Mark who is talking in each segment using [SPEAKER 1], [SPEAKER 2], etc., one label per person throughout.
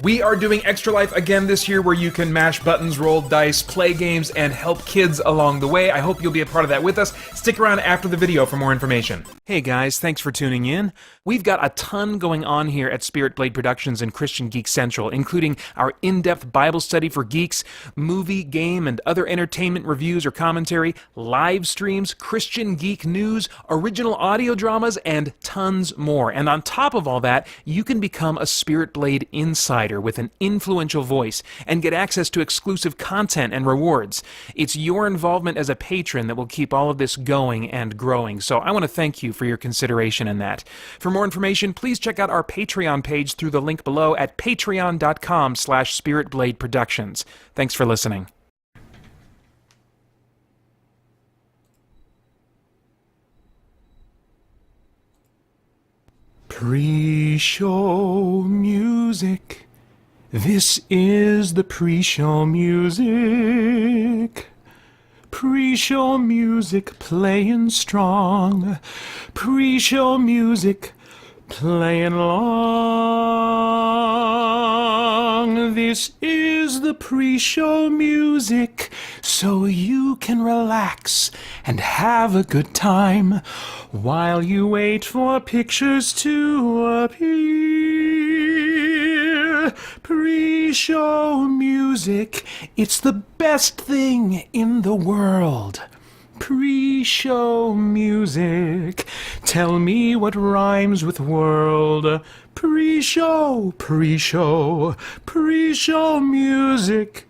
[SPEAKER 1] We are doing Extra Life again this year, where you can mash buttons, roll dice, play games, and help kids along the way. I hope you'll be a part of that with us. Stick around after the video for more information. Hey guys, thanks for tuning in. We've got a ton going on here at Spirit Blade Productions and Christian Geek Central, including our in-depth Bible study for geeks, movie, game, and other entertainment reviews or commentary, live streams, Christian geek news, original audio dramas, and tons more. And on top of all that, you can become a Spirit Blade insider with an influential voice and get access to exclusive content and rewards. It's your involvement as a patron that will keep all of this going and growing, so I want to thank you for your consideration in that. For more information, please check out our Patreon page through the link below at patreon.com/spiritbladeproductions. Thanks for listening. Pre-show music. This is the pre-show music. Pre-show music playing strong. Pre-show music playing long. This is the pre-show music, so you can relax and have a good time while you wait for pictures to appear. Pre-show music, it's the best thing in the world. Pre-show music, tell me what rhymes with world. Pre-show, pre-show, pre-show music.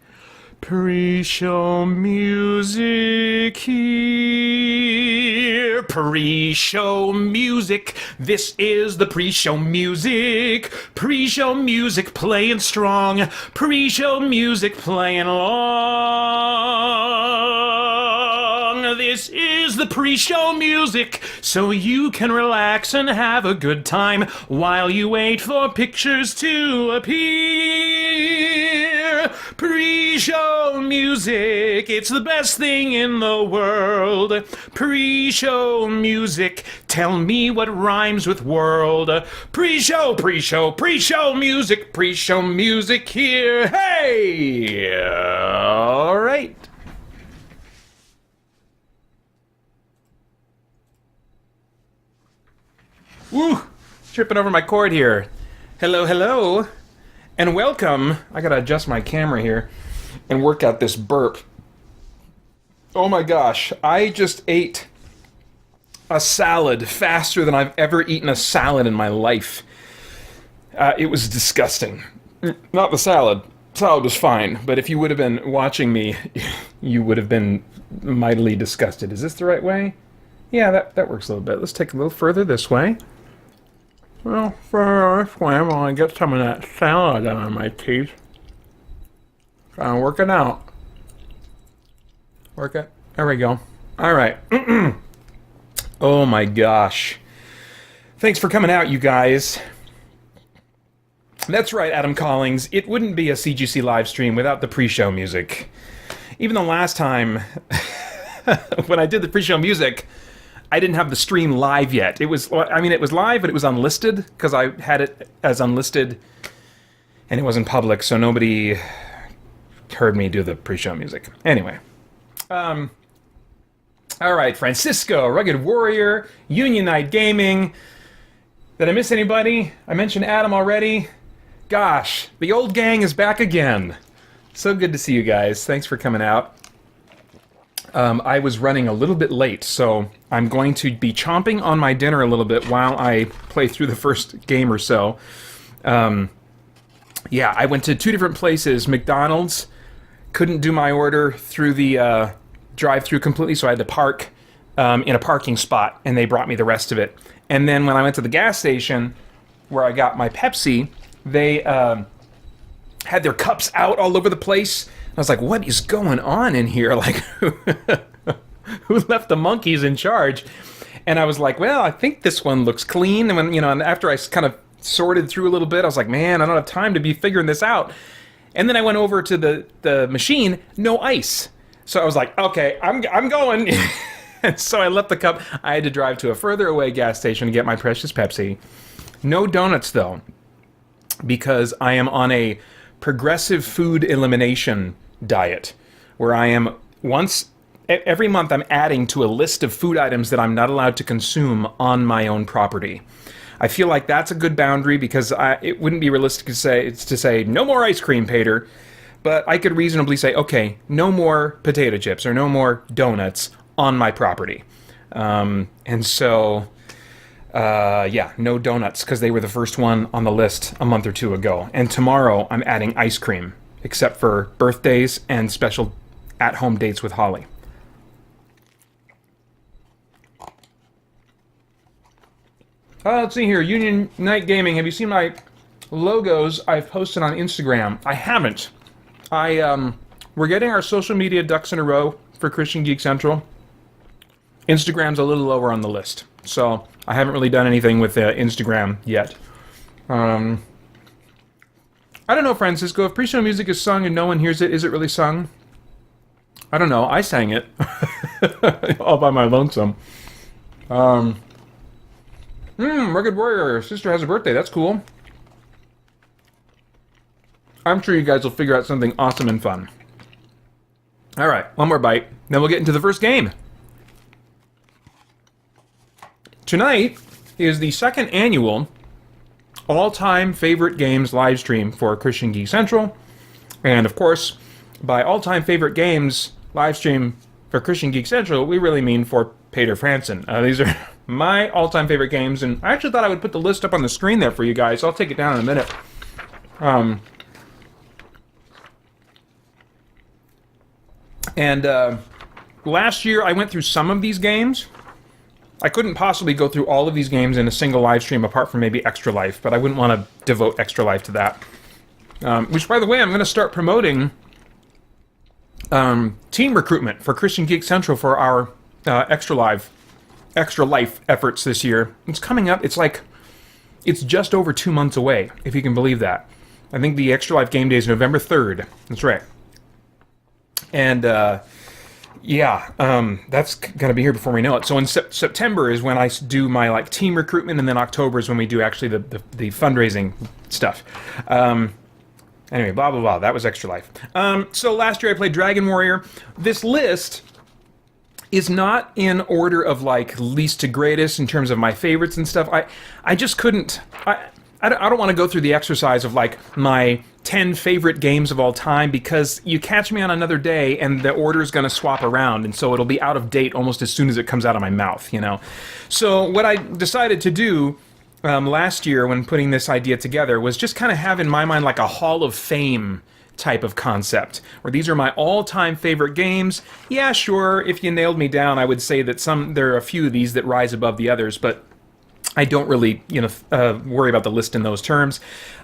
[SPEAKER 1] Pre-show music here. Pre-show music. This is the pre-show music. Pre-show music playing strong. Pre-show music playing long. This is the pre-show music, so you can relax and have a good time while you wait for pictures to appear. Pre-show music, it's the best thing in the world. Pre-show music, tell me what rhymes with world. Pre-show, pre-show, pre-show music here. Hey! All right. Woo! Tripping over my cord here. Hello, hello. And welcome. I gotta adjust my camera here and work out this burp. Oh my gosh, I just ate a salad faster than I've ever eaten a salad in my life. It was disgusting. Not the salad. Salad was fine, but if you would have been watching me, you would have been mightily disgusted. Is this the right way? Yeah, that works a little bit. Let's take a little further this way. Well, for this way, I'm gonna get some of that salad out of my teeth. Trying to work it out. Work it. There we go. All right. Oh my gosh. Thanks for coming out, you guys. That's right, Adam Collings. It wouldn't be a CGC live stream without the pre-show music. Even the last time when I did the pre-show music, I didn't have the stream live yet. It was live, but it was unlisted, because I had it as unlisted, and it wasn't public, so nobody heard me do the pre-show music. Anyway. All right, Francisco, Rugged Warrior, Union Night Gaming. Did I miss anybody? I mentioned Adam already. Gosh, the old gang is back again. So good to see you guys. Thanks for coming out. I was running a little bit late, so I'm going to be chomping on my dinner a little bit while I play through the first game or so. Yeah, I went to two different places. McDonald's, couldn't do my order through the drive-through completely, so I had to park in a parking spot, and they brought me the rest of it. And then when I went to the gas station where I got my Pepsi, they had their cups out all over the place. I was like, what is going on in here? Like, who left the monkeys in charge? And I was like, well, I think this one looks clean. And when, and after I kind of sorted through a little bit, I was like, man, I don't have time to be figuring this out. And then I went over to the machine, no ice. So I was like, okay, I'm going. And so I left the cup. I had to drive to a further away gas station to get my precious Pepsi. No donuts, though. because I am on a progressive food elimination diet where I am every month I'm adding to a list of food items that I'm not allowed to consume on my own property. I feel like that's a good boundary because it wouldn't be realistic to say no more ice cream, Pater. But I could reasonably say, okay, no more potato chips or no more donuts on my property. And so, yeah, no donuts because they were the first one on the list a month or two ago. And tomorrow I'm adding ice cream, except for birthdays and special at-home dates with Holly. Let's see here. Union Night Gaming. Have you seen my logos I've posted on Instagram? I haven't. We're getting our social media ducks in a row for Christian Geek Central. Instagram's a little lower on the list, so I haven't really done anything with Instagram yet. I don't know, Francisco. If pre-show music is sung and no one hears it, is it really sung? I don't know. I sang it all by my lonesome. Rugged Warrior. Sister has a birthday. That's cool. I'm sure you guys will figure out something awesome and fun. All right, one more bite. Then we'll get into the first game. Tonight is the second annual all-time favorite games live stream for Christian Geek Central. And of course, by all-time favorite games live stream for Christian Geek Central, we really mean for Peter Franson. These are my all-time favorite games, and I actually thought I would put the list up on the screen there for you guys. I'll take it down in a minute. Last year I went through some of these games. I couldn't possibly go through all of these games in a single live stream apart from maybe Extra Life, but I wouldn't want to devote Extra Life to that. Which, by the way, I'm going to start promoting team recruitment for Christian Geek Central for our Extra Life efforts this year. It's coming up. It's just over 2 months away, if you can believe that. I think the Extra Life game day is November 3rd. That's right. And that's going to be here before we know it. So in September is when I do my team recruitment, and then October is when we do actually the fundraising stuff. Anyway, blah blah blah. That was Extra Life. So last year I played Dragon Warrior. This list is not in order of least to greatest in terms of my favorites and stuff. I just couldn't. I don't want to go through the exercise of my 10 favorite games of all time, because you catch me on another day and the order is going to swap around, and so it'll be out of date almost as soon as it comes out of my mouth, you know. So what I decided to do last year when putting this idea together was just kind of have in my mind a Hall of Fame type of concept, where these are my all-time favorite games. Yeah, sure, if you nailed me down, I would say that there are a few of these that rise above the others, but I don't really, worry about the list in those terms.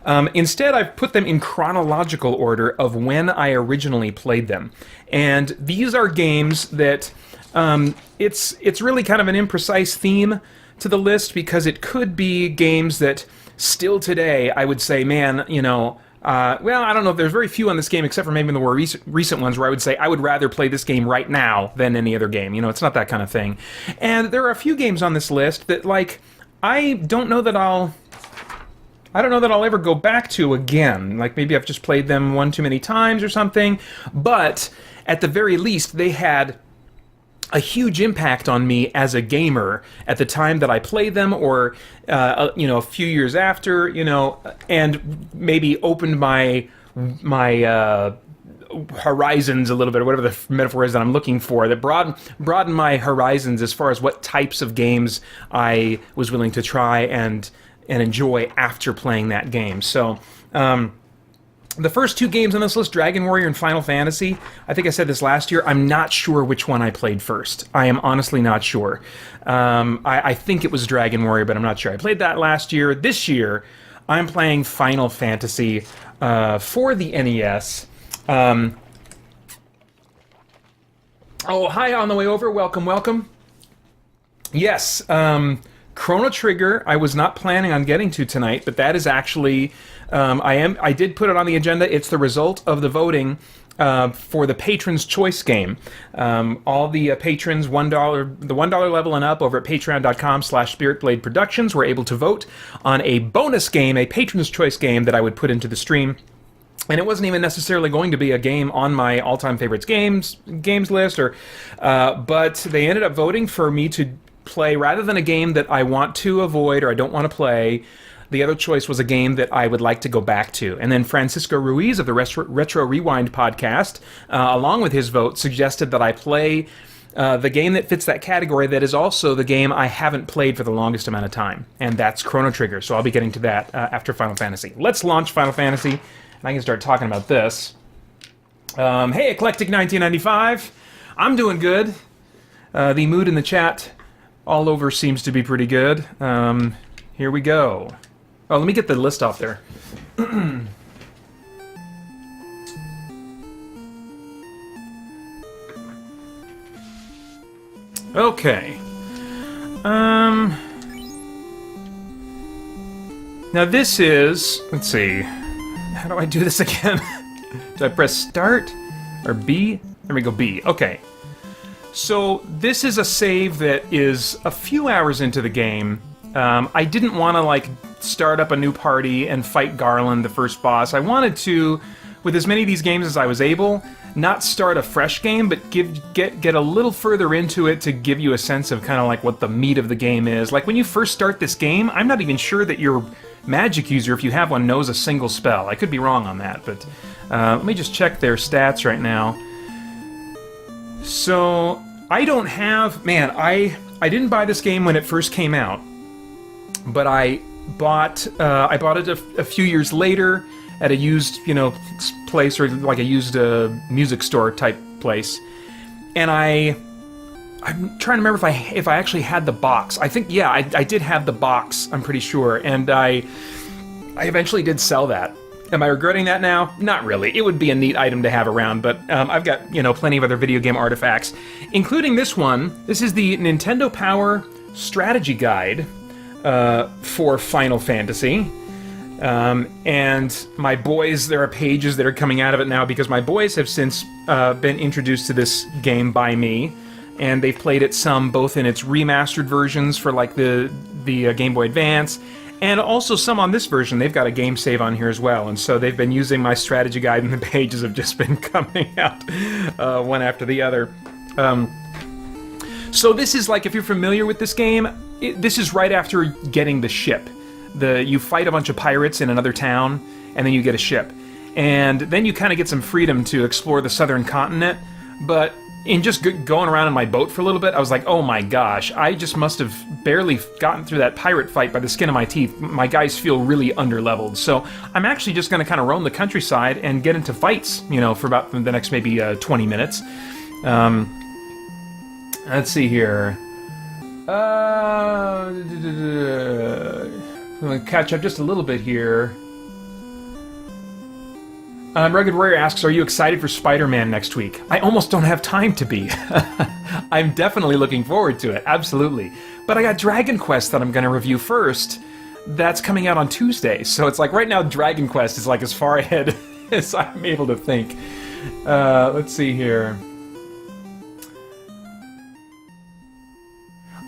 [SPEAKER 1] Instead, I've put them in chronological order of when I originally played them. And these are games that it's really kind of an imprecise theme to the list, because it could be games that still today I would say, man, well, I don't know if there's very few on this game, except for maybe the more recent ones, where I would say I would rather play this game right now than any other game. It's not that kind of thing. And there are a few games on this list that, I don't know that I'll ever go back to again. Maybe I've just played them one too many times or something. But at the very least, they had a huge impact on me as a gamer at the time that I played them, or a few years after, and maybe opened my horizons a little bit, or whatever the metaphor is that I'm looking for, that broaden my horizons as far as what types of games I was willing to try and enjoy after playing that game. So the first two games on this list, Dragon Warrior and Final Fantasy, I think I said this last year, I'm not sure which one I played first. I am honestly not sure. I think it was Dragon Warrior, but I'm not sure. I played that last year. This year, I'm playing Final Fantasy for the NES. Oh, hi on the way over. Welcome. Yes, Chrono Trigger I was not planning on getting to tonight, but that is actually, I did put it on the agenda. It's the result of the voting for the Patron's Choice game. All the patrons, the $1 level and up over at patreon.com/SpiritBlade Productions were able to vote on a bonus game, a Patron's Choice game that I would put into the stream. And it wasn't even necessarily going to be a game on my all-time favorites games list, but they ended up voting for me to play, rather than a game that I want to avoid or I don't want to play. The other choice was a game that I would like to go back to. And then Francisco Ruiz of the Retro Rewind podcast, along with his vote, suggested that I play the game that fits that category that is also the game I haven't played for the longest amount of time, and that's Chrono Trigger. So I'll be getting to that after Final Fantasy. Let's launch Final Fantasy, and I can start talking about this. Hey, Eclectic 1995. I'm doing good. The mood in the chat all over seems to be pretty good. Here we go. Oh, let me get the list off there. Okay. Now this is... Let's see. How do I do this again? Do I press start? Or B? There we go, B. Okay. So this is a save that is a few hours into the game. I didn't want to, like, start up a new party and fight Garland, the first boss. I wanted to, with as many of these games as I was able, not start a fresh game, but get a little further into it to give you a sense of kind of like what the meat of the game is. Like, when you first start this game, I'm not even sure that your magic user, if you have one, knows a single spell. I could be wrong on that, but let me just check their stats right now. So, I don't have... Man, I didn't buy this game when it first came out, but I bought it a few years later at a used, place, or like a used music store type place. And I'm trying to remember if I actually had the box. I think, yeah, I did have the box, I'm pretty sure, and I eventually did sell that. Am I regretting that now? Not really. It would be a neat item to have around, but I've got, plenty of other video game artifacts, including this one. This is the Nintendo Power Strategy Guide for Final Fantasy. And my boys, there are pages that are coming out of it now because my boys have since been introduced to this game by me, and they've played it some both in its remastered versions for like the Game Boy Advance, and also some on this version. They've got a game save on here as well, and so they've been using my strategy guide, and the pages have just been coming out one after the other. So this is like, if you're familiar with this game, this is right after getting the ship. You fight a bunch of pirates in another town, and then you get a ship. And then you kind of get some freedom to explore the southern continent, but in just going around in my boat for a little bit, I was like, oh my gosh, I just must have barely gotten through that pirate fight by the skin of my teeth. My guys feel really underleveled. So I'm actually just going to kind of roam the countryside and get into fights, for about the next maybe 20 minutes. Let's see here. I'm going to catch up just a little bit here. Rugged Warrior asks, are you excited for Spider-Man next week? I almost don't have time to be. I'm definitely looking forward to it, absolutely. But I got Dragon Quest that I'm going to review first. That's coming out on Tuesday, so it's like right now Dragon Quest is like as far ahead as I'm able to think. Let's see here.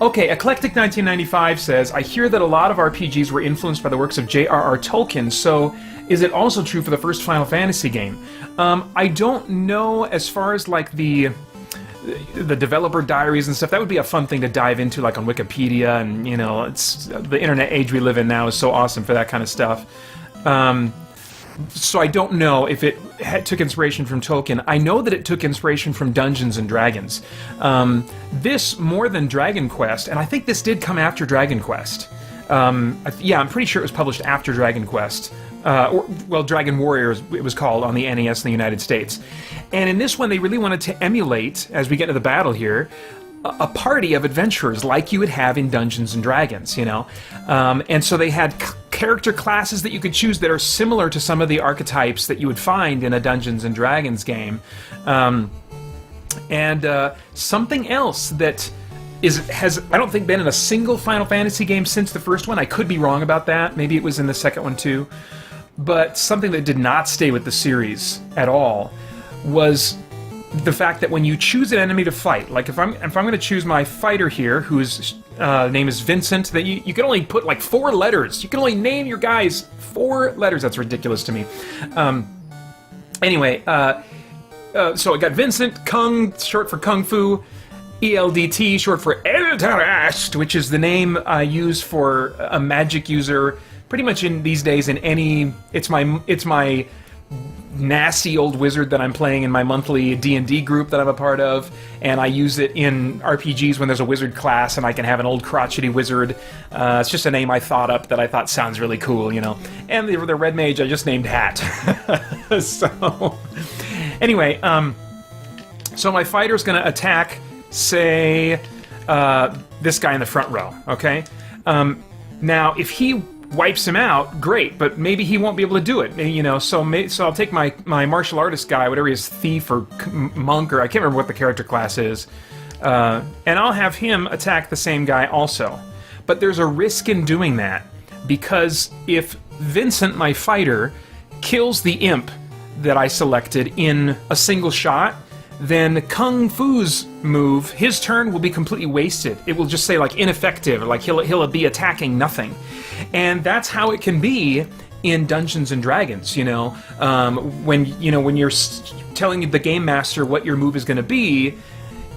[SPEAKER 1] Okay, Eclectic 1995 says, I hear that a lot of RPGs were influenced by the works of J.R.R. Tolkien, so is it also true for the first Final Fantasy game? I don't know as far as like the developer diaries and stuff. That would be a fun thing to dive into, like on Wikipedia, and it's the internet age we live in now is so awesome for that kind of stuff. So I don't know if it took inspiration from Tolkien. I know that it took inspiration from Dungeons and Dragons. This more than Dragon Quest, and I think this did come after Dragon Quest. Yeah, I'm pretty sure it was published after Dragon Quest. Dragon Warrior it was called on the NES in the United States. And in this one, they really wanted to emulate, as we get into the battle here, a party of adventurers like you would have in Dungeons and Dragons, and so they had character classes that you could choose that are similar to some of the archetypes that you would find in a Dungeons and Dragons game, and something else that has I don't think been in a single Final Fantasy game since the first one. I could be wrong about that. Maybe it was in the second one too, but something that did not stay with the series at all was the fact that when you choose an enemy to fight, like if I'm going to choose my fighter here, whose name is Vincent, that you can only put like 4 letters. You can only name your guys 4 letters. That's ridiculous to me. Anyway, so I got Vincent, Kung, short for Kung Fu, ELDT, short for Eldarast, which is the name I use for a magic user. Pretty much in these days, in any, it's my nasty old wizard that I'm playing in my monthly D&D group that I'm a part of, and I use it in RPGs when there's a wizard class and I can have an old crotchety wizard. It's just a name I thought up that I thought sounds really cool, you know. And the red mage I just named Hat. So, anyway, so my fighter's going to attack, say, this guy in the front row, okay? Now, if he wipes him out, great, but maybe he won't be able to do it, you know, so I'll take my martial artist guy, whatever he is, thief or monk, or I can't remember what the character class is, and I'll have him attack the same guy also. But there's a risk in doing that, because if Vincent, my fighter, kills the imp that I selected in a single shot, then Kung Fu's move, his turn will be completely wasted. It will just say, like, ineffective, like he'll be attacking nothing. And that's how it can be in Dungeons and Dragons, you know. When you're telling the game master what your move is going to be,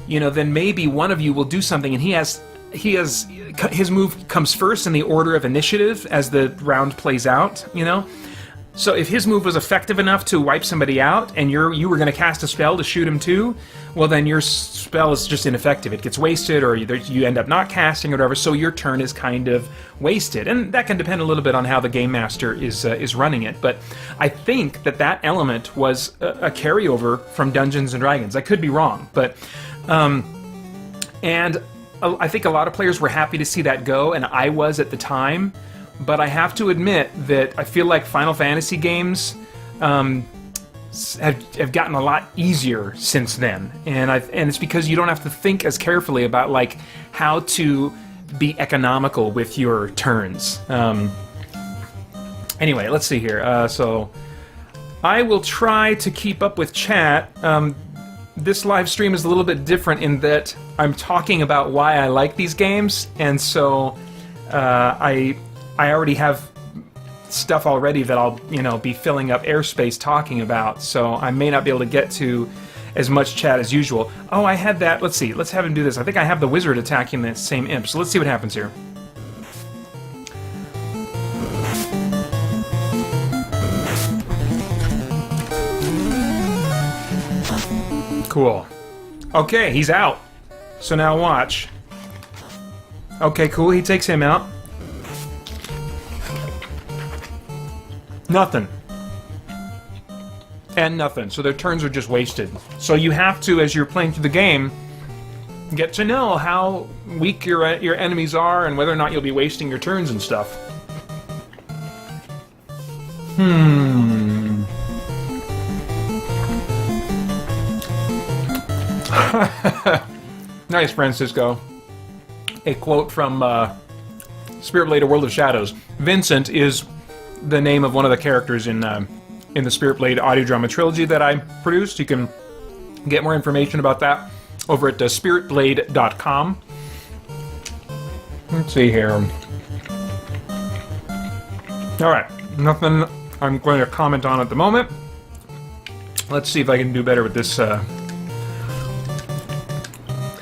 [SPEAKER 1] you know, then maybe one of you will do something, and his move comes first in the order of initiative as the round plays out, you know. So if his move was effective enough to wipe somebody out, and you were going to cast a spell to shoot him too, well then your spell is just ineffective. It gets wasted, or you end up not casting or whatever, so your turn is kind of wasted. And that can depend a little bit on how the game master is running it. But I think that element was a carryover from Dungeons and Dragons. I could be wrong, but and I think a lot of players were happy to see that go, and I was at the time. But I have to admit that I feel like Final Fantasy games have gotten a lot easier since then, and it's because you don't have to think as carefully about like how to be economical with your turns. Anyway, let's see here. So I will try to keep up with chat. This live stream is a little bit different in that I'm talking about why I like these games, and so I already have stuff already that I'll, you know, be filling up airspace talking about, so I may not be able to get to as much chat as usual. Oh, I had that. Let's see. Let's have him do this. I think I have the wizard attacking the same imp, so let's see what happens here. Cool. Okay, he's out. So now watch. Okay, cool. He takes him out. Nothing. And nothing. So their turns are just wasted. So you have to, as you're playing through the game, get to know how weak your enemies are and whether or not you'll be wasting your turns and stuff. Nice, Francisco. A quote from Spirit Blade: A World of Shadows. Vincent is the name of one of the characters in the Spirit Blade audio drama trilogy that I produced. You can get more information about that over at spiritblade.com. Let's see here. Alright, nothing I'm going to comment on at the moment. Let's see if I can do better with this. Okay,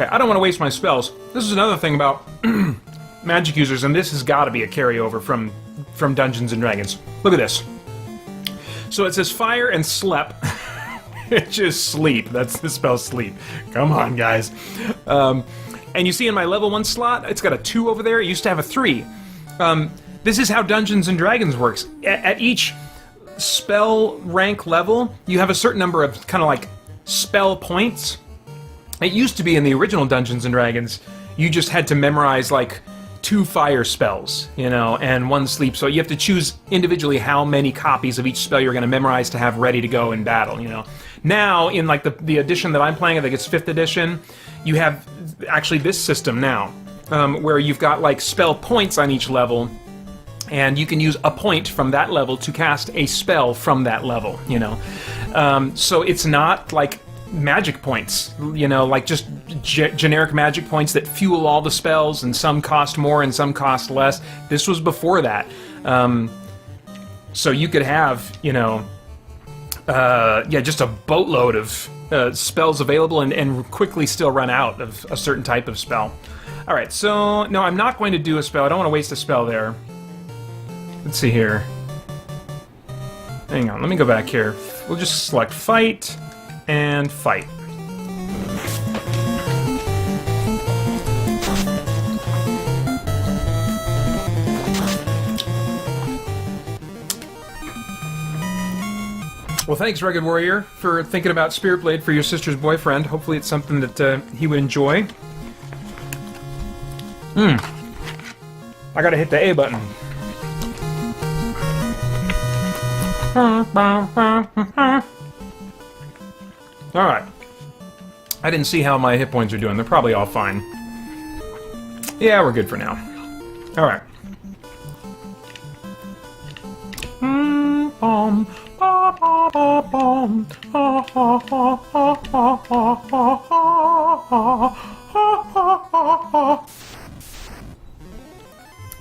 [SPEAKER 1] I don't want to waste my spells. This is another thing about magic users, and this has got to be a carryover from Dungeons and Dragons. Look at this. So it says fire and slep, which is sleep. That's the spell sleep. Come on, guys. And you see in my level 1 slot, it's got a 2 over there. It used to have a 3. This is how Dungeons and Dragons works. At each spell rank level, you have a certain number of kind of like spell points. It used to be in the original Dungeons and Dragons, you just had to memorize like 2 fire spells, you know, and 1 sleep. So you have to choose individually how many copies of each spell you're going to memorize to have ready to go in battle, you know. Now, in like the edition that I'm playing, I think it's 5th edition, you have actually this system now, where you've got like spell points on each level, And you can use a point from that level to cast a spell from that level, you know. So it's not like magic points, you know, like just generic magic points that fuel all the spells, and some cost more and some cost less. This was before that. So you could have, you know, just a boatload of spells available and quickly still run out of a certain type of spell. All right, so no, I'm not going to do a spell. I don't want to waste a spell there. Let's see here. Hang on, let me go back here. We'll just select fight and fight. Well, thanks, Rugged Warrior, for thinking about Spirit Blade for your sister's boyfriend. Hopefully it's something that he would enjoy. I gotta hit the A button. Alright. I didn't see how my hit points are doing. They're probably all fine. Yeah, we're good for now. Alright.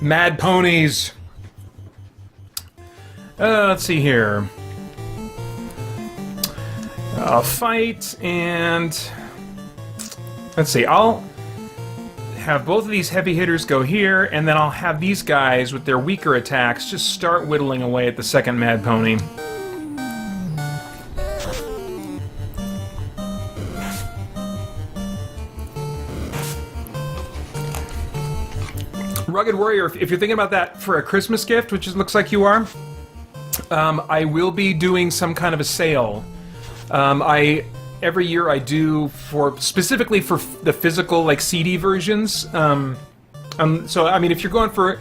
[SPEAKER 1] Mad ponies. Let's see here. I'll fight, and let's see, I'll have both of these heavy hitters go here, and then I'll have these guys with their weaker attacks just start whittling away at the second Mad Pony. Rugged Warrior, if you're thinking about that for a Christmas gift, which it looks like you are, I will be doing some kind of a sale. Every year I do specifically for the physical, like, CD versions. So I mean, if you're going for,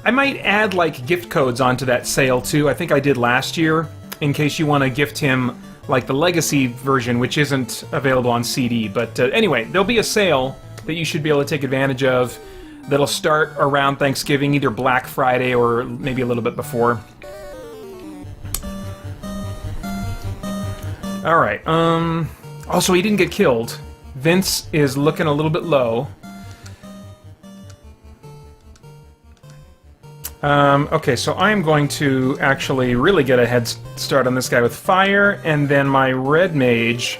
[SPEAKER 1] I might add like gift codes onto that sale too. I think I did last year, in case you want to gift him like the Legacy version, which isn't available on CD. But anyway, there'll be a sale that you should be able to take advantage of. That'll start around Thanksgiving, either Black Friday or maybe a little bit before. Alright, also, he didn't get killed. Vince is looking a little bit low. Okay, so I'm going to actually really get a head start on this guy with fire, and then my red mage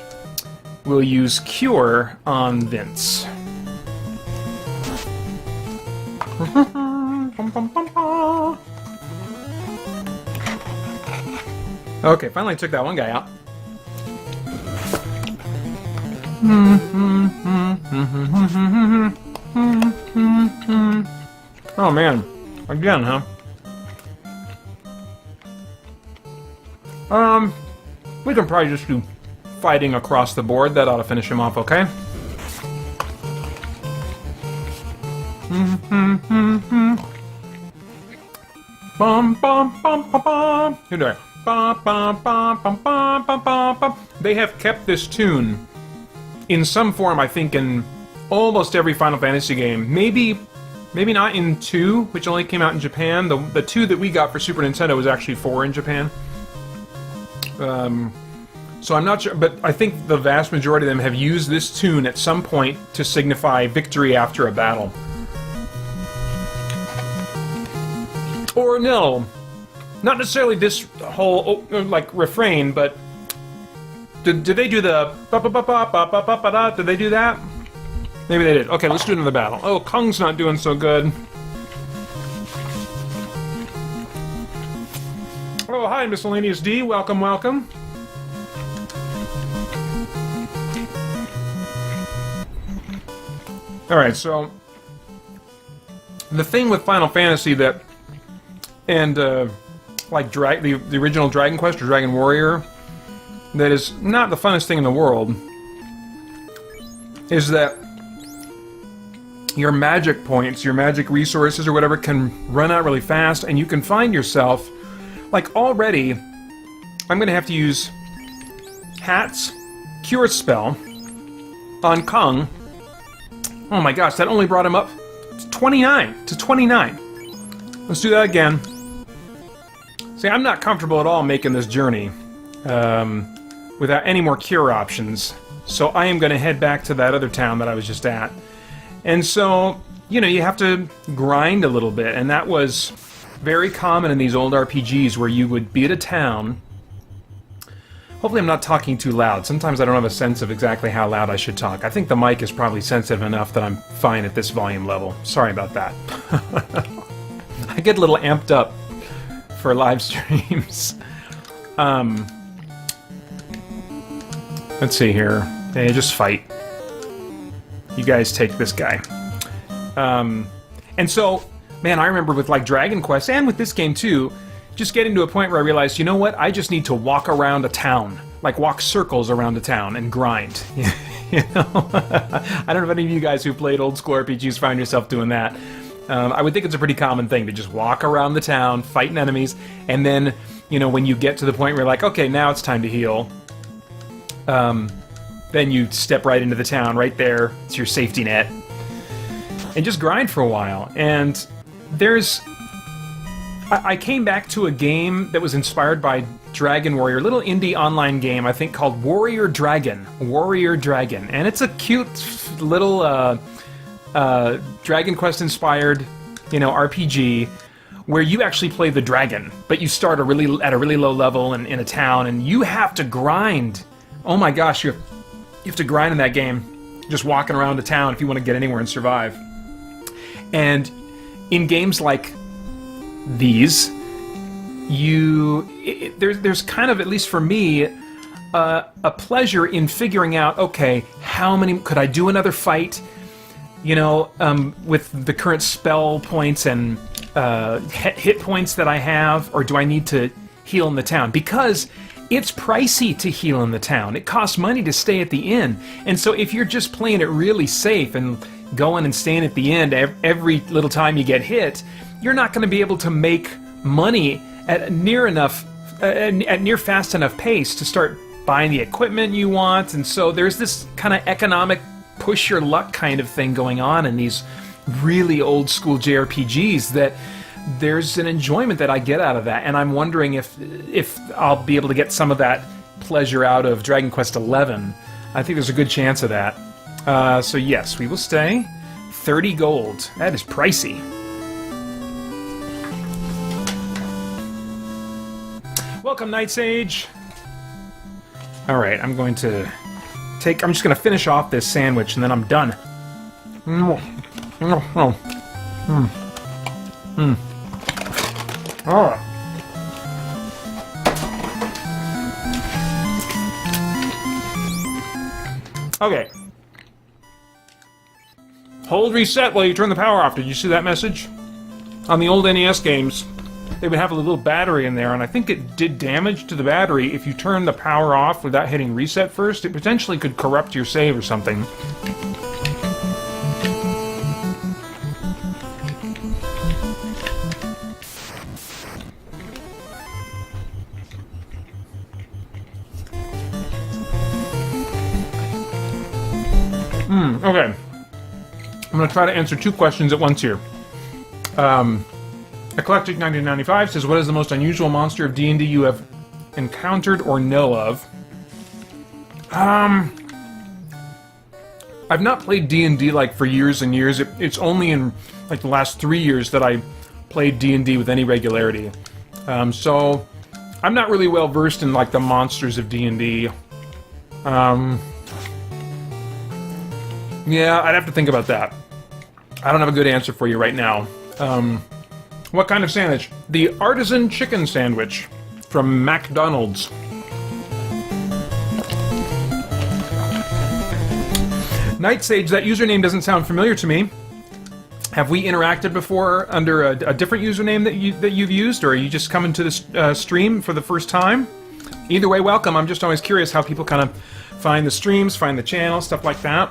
[SPEAKER 1] will use Cure on Vince. Okay, finally took that one guy out. Oh man, again, huh? We can probably just do fighting across the board. That ought to finish him off, okay? Bum bum bum bum bum. Here they are. Bum bum bum bum bum bum bum bum. They have kept this tune in some form, I think, in almost every Final Fantasy game. Maybe not in 2, which only came out in Japan. The 2 that we got for Super Nintendo was actually 4 in Japan. So I'm not sure, but I think the vast majority of them have used this tune at some point to signify victory after a battle. Or no, not necessarily this whole like refrain, but did they do the ba ba ba ba ba ba ba ba da? Did they do that? Maybe they did. Okay, let's do another battle. Oh, Kung's not doing so good. Oh, hi, Miscellaneous D. Welcome, welcome. Alright, so the thing with Final Fantasy that, and like the original Dragon Quest or Dragon Warrior, that is not the funnest thing in the world, is that your magic points, your magic resources or whatever can run out really fast, and you can find yourself, like already, I'm going to have to use Hat's Cure spell on Kung. Oh my gosh, that only brought him up to 29. Let's do that again. See, I'm not comfortable at all making this journey without any more cure options. So I am going to head back to that other town that I was just at. And so, you know, you have to grind a little bit. And that was very common in these old RPGs where you would be at a town. Hopefully I'm not talking too loud. Sometimes I don't have a sense of exactly how loud I should talk. I think the mic is probably sensitive enough that I'm fine at this volume level. Sorry about that. I get a little amped up for live streams. Let's see here. Hey, just fight. You guys take this guy. And so, man, I remember with like Dragon Quest and with this game too, just getting to a point where I realized, you know what? I just need to walk around a town, like walk circles around a town and grind. You know, I don't know if any of you guys who played old school RPGs find yourself doing that. I would think it's a pretty common thing to just walk around the town, fighting enemies, and then, you know, when you get to the point where you're like, okay, now it's time to heal, then you step right into the town, right there. It's your safety net, and just grind for a while. And there's... I came back to a game that was inspired by Dragon Warrior, a little indie online game, I think, called Warrior Dragon. Warrior Dragon. And it's a cute little Dragon Quest-inspired, you know, RPG where you actually play the dragon, but you start at a really low level in a town, and you have to grind. Oh my gosh, you have to grind in that game, just walking around a town if you want to get anywhere and survive. And in games like these, there's kind of, at least for me, a pleasure in figuring out, okay, how many could I do another fight, you know, with the current spell points and hit points that I have, or do I need to heal in the town? Because it's pricey to heal in the town. It costs money to stay at the inn. And so if you're just playing it really safe and going and staying at the end every little time you get hit, you're not going to be able to make money at near fast enough pace to start buying the equipment you want. And so there's this kind of economic push your luck kind of thing going on in these really old school JRPGs, that there's an enjoyment that I get out of that. And I'm wondering if I'll be able to get some of that pleasure out of Dragon Quest XI. I think there's a good chance of that. So yes, we will stay. 30 gold. That is pricey. Welcome, Night Sage. All right, I'm just going to finish off this sandwich, and then I'm done. Okay. Hold reset while you turn the power off. Did you see that message? On the old NES games, they would have a little battery in there, and I think it did damage to the battery if you turn the power off without hitting reset first. It potentially could corrupt your save or something. Okay. I'm going to try to answer two questions at once here. Eclectic 1995 says, what is the most unusual monster of D&D you have encountered or know of? I've not played D&D like for years and years. It's only in like the last 3 years that I played D&D with any regularity. So I'm not really well versed in like the monsters of D&D. Yeah, I'd have to think about that. I don't have a good answer for you right now. What kind of sandwich? The artisan chicken sandwich from McDonald's. Night Sage, that username doesn't sound familiar to me. Have we interacted before under a different username that you've used, or are you just coming to this stream for the first time? Either way, welcome. I'm just always curious how people kind of find the streams, find the channel, stuff like that.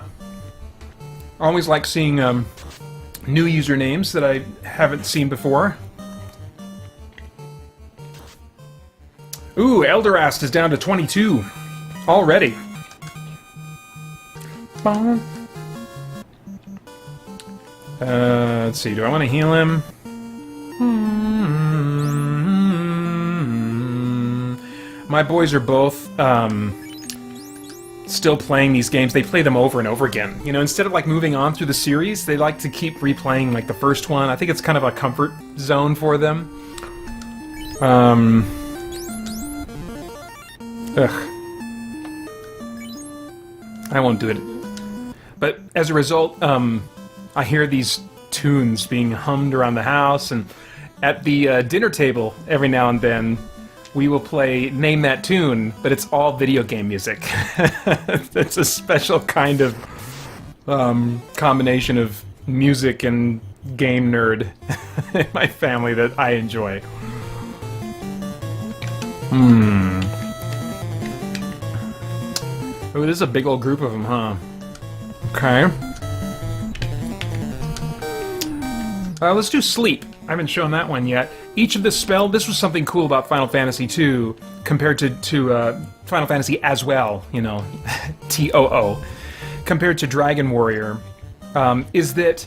[SPEAKER 1] I always like seeing new usernames that I haven't seen before. Ooh, Elderast is down to 22 already. Let's see, do I want to heal him? My boys are both still playing these games. They play them over and over again. You know, instead of like moving on through the series, they like to keep replaying like the first one. I think it's kind of a comfort zone for them. I won't do it. But as a result, I hear these tunes being hummed around the house, and at the dinner table every now and then we will play Name That Tune, but it's all video game music. It's a special kind of combination of music and game nerd in my family that I enjoy. Oh, this is a big old group of them, huh? Okay. Let's do sleep. I haven't shown that one yet. Each of the spell, this was something cool about Final Fantasy II compared to Final Fantasy as well, you know, TOO, compared to Dragon Warrior, is that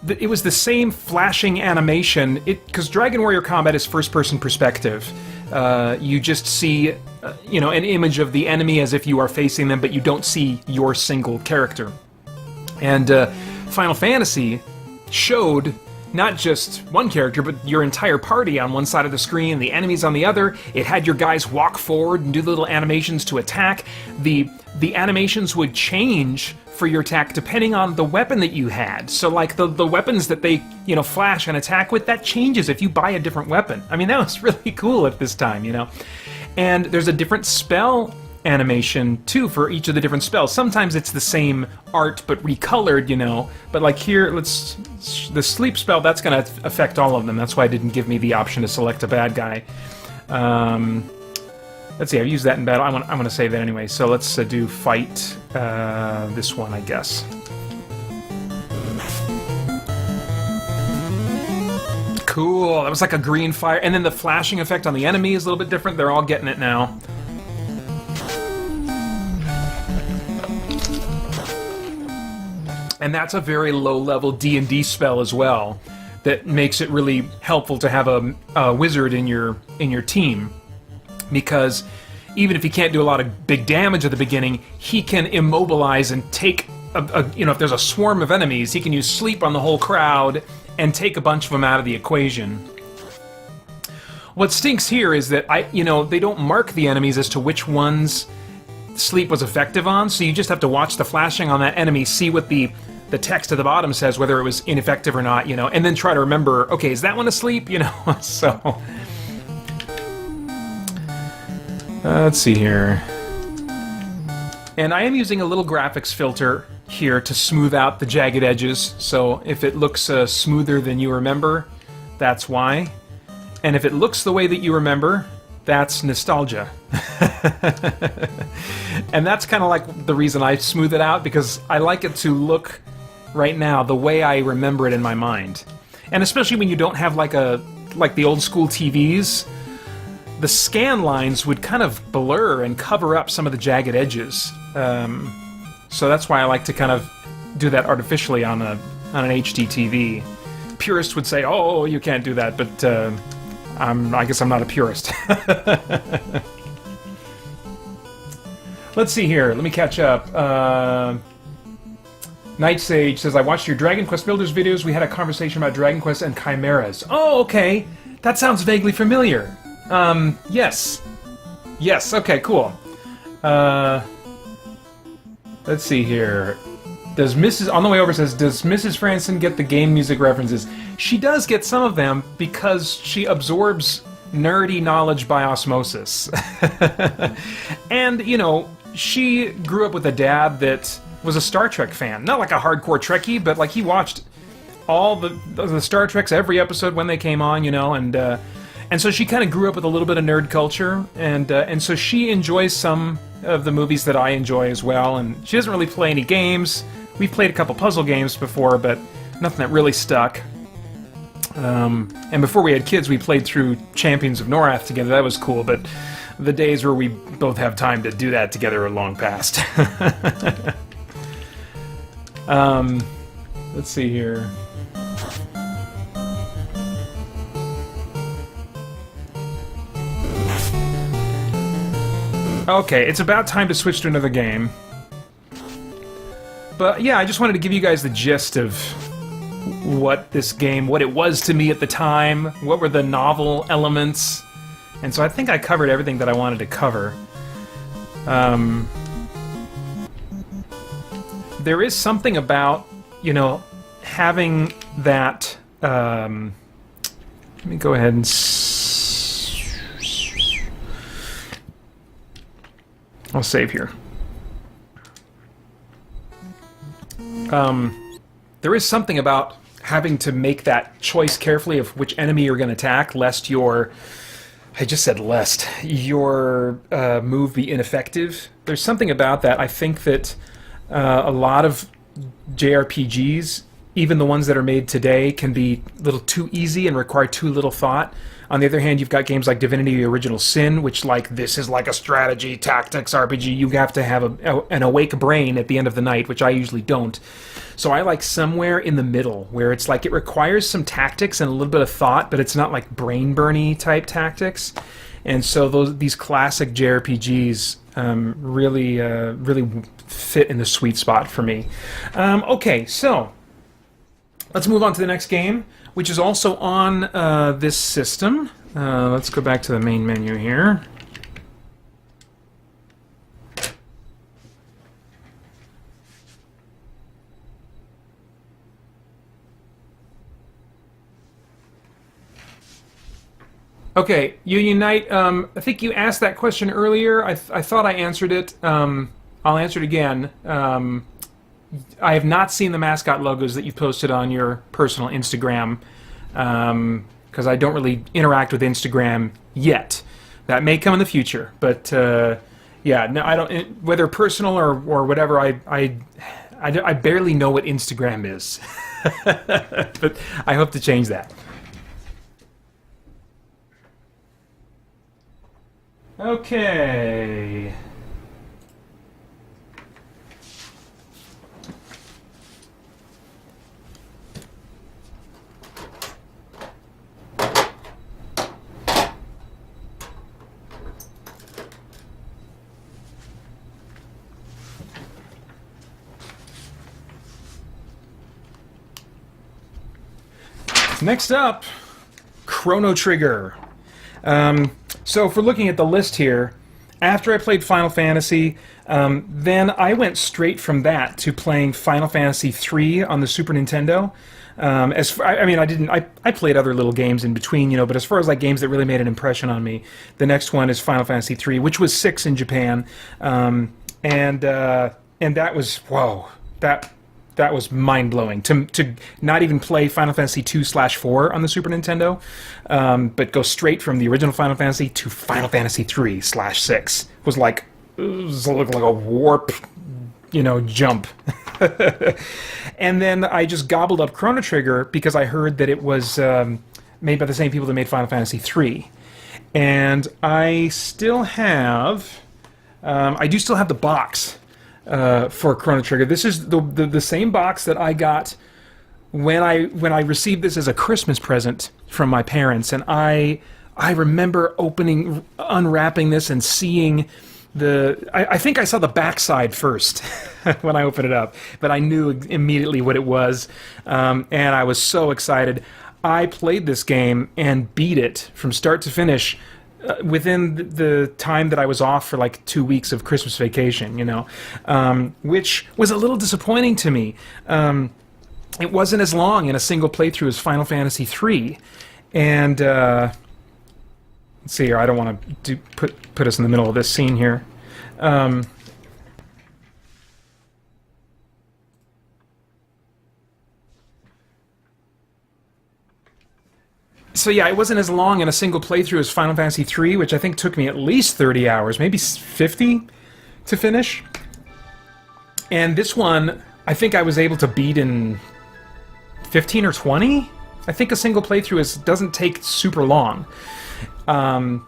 [SPEAKER 1] it was the same flashing animation, because Dragon Warrior combat is first-person perspective. You just see, you know, an image of the enemy as if you are facing them, but you don't see your single character. And Final Fantasy showed not just one character, but your entire party on one side of the screen, the enemies on the other. It had your guys walk forward and do little animations to attack. The animations would change for your attack depending on the weapon that you had. So like the weapons that they, you know, flash and attack with, that changes if you buy a different weapon. I mean, that was really cool at this time, you know. And there's a different spell animation too for each of the different spells. Sometimes it's the same art but recolored, you know, but like here, the sleep spell, that's going to affect all of them. That's why it didn't give me the option to select a bad guy. Let's see, I've used that in battle. I'm going to save that anyway, so let's do fight this one, I guess. Cool, that was like a green fire, and then the flashing effect on the enemy is a little bit different. They're all getting it now. And that's a very low-level D&D spell as well, that makes it really helpful to have a wizard in your team, because even if he can't do a lot of big damage at the beginning, he can immobilize and take you know, if there's a swarm of enemies, he can use sleep on the whole crowd and take a bunch of them out of the equation. What stinks here is that they don't mark the enemies as to which ones sleep was effective on, so you just have to watch the flashing on that enemy, see what the text at the bottom says, whether it was ineffective or not, you know, and then try to remember, okay, is that one asleep, you know? So let's see here. And I am using a little graphics filter here to smooth out the jagged edges, so if it looks smoother than you remember, that's why. And if it looks the way that you remember, that's nostalgia. And that's kind of like the reason I smooth it out, because I like it to look right now the way I remember it in my mind. And especially when you don't have like the old school TVs, the scan lines would kind of blur and cover up some of the jagged edges. So that's why I like to kind of do that artificially on an HD TV. Purists would say, oh, you can't do that, but I guess I'm not a purist. Let's see here. Let me catch up. Night Sage says, I watched your Dragon Quest Builders videos. We had a conversation about Dragon Quest and Chimeras. Oh, okay. That sounds vaguely familiar. Yes. Yes, okay, cool. Let's see here. On the way over says, does Mrs. Franson get the game music references? She does get some of them because she absorbs nerdy knowledge by osmosis. And, you know, she grew up with a dad that was a Star Trek fan. Not like a hardcore Trekkie, but like he watched all the Star Treks, every episode when they came on, you know, and so she kind of grew up with a little bit of nerd culture, and so she enjoys some of the movies that I enjoy as well, and she doesn't really play any games. We've played a couple puzzle games before, but nothing that really stuck. And before we had kids, we played through Champions of Norath together. That was cool, but the days where we both have time to do that together are long past. Let's see here. Okay, it's about time to switch to another game. But yeah, I just wanted to give you guys the gist of what this game, what it was to me at the time, what were the novel elements, and so I think I covered everything that I wanted to cover. There is something about, you know, having that, let me go ahead and I'll save here. There is something about having to make that choice carefully of which enemy you're going to attack, lest your... I just said lest. Your move be ineffective. There's something about that. I think that a lot of JRPGs, even the ones that are made today, can be a little too easy and require too little thought. On the other hand, you've got games like Divinity: The Original Sin, which, like, this is like a strategy, tactics RPG. You have to have an awake brain at the end of the night, which I usually don't. So I like somewhere in the middle, where it's like it requires some tactics and a little bit of thought, but it's not like brain-burny type tactics. And so these classic JRPGs really fit in the sweet spot for me. Okay, so let's move on to the next game, which is also on this system. Let's go back to the main menu here. Okay, Union Knight, I think you asked that question earlier. I thought I answered it. I'll answer it again. I have not seen the mascot logos that you posted on your personal Instagram, because I don't really interact with Instagram yet. That may come in the future, but yeah, no, I don't. Whether personal or whatever, I barely know what Instagram is, but I hope to change that. Okay. Next up, Chrono Trigger. So if we're looking at the list here, after I played Final Fantasy, then I went straight from that to playing Final Fantasy III on the Super Nintendo. I played other little games in between, you know, but as far as like games that really made an impression on me, the next one is Final Fantasy III, which was 6 in Japan, and that was, whoa, that was mind-blowing to not even play Final Fantasy 2/4 on the Super Nintendo, but go straight from the original Final Fantasy to Final Fantasy 3/6 was like a warp, you know, jump. And then I just gobbled up Chrono Trigger because I heard that it was made by the same people that made Final Fantasy 3, and I still have, I do still have the box. For Chrono Trigger. This is the same box that I got when I received this as a Christmas present from my parents, and I remember unwrapping this and seeing I think I saw the backside first when I opened it up, but I knew immediately what it was, and I was so excited. I played this game and beat it from start to finish within the time that I was off for like 2 weeks of Christmas vacation, you know, which was a little disappointing to me. It wasn't as long in a single playthrough as Final Fantasy III, and let's see here. I don't want to put us in the middle of this scene here. So yeah, it wasn't as long in a single playthrough as Final Fantasy III, which I think took me at least 30 hours, maybe 50 to finish. And this one, I think I was able to beat in 15 or 20? I think a single playthrough doesn't take super long. But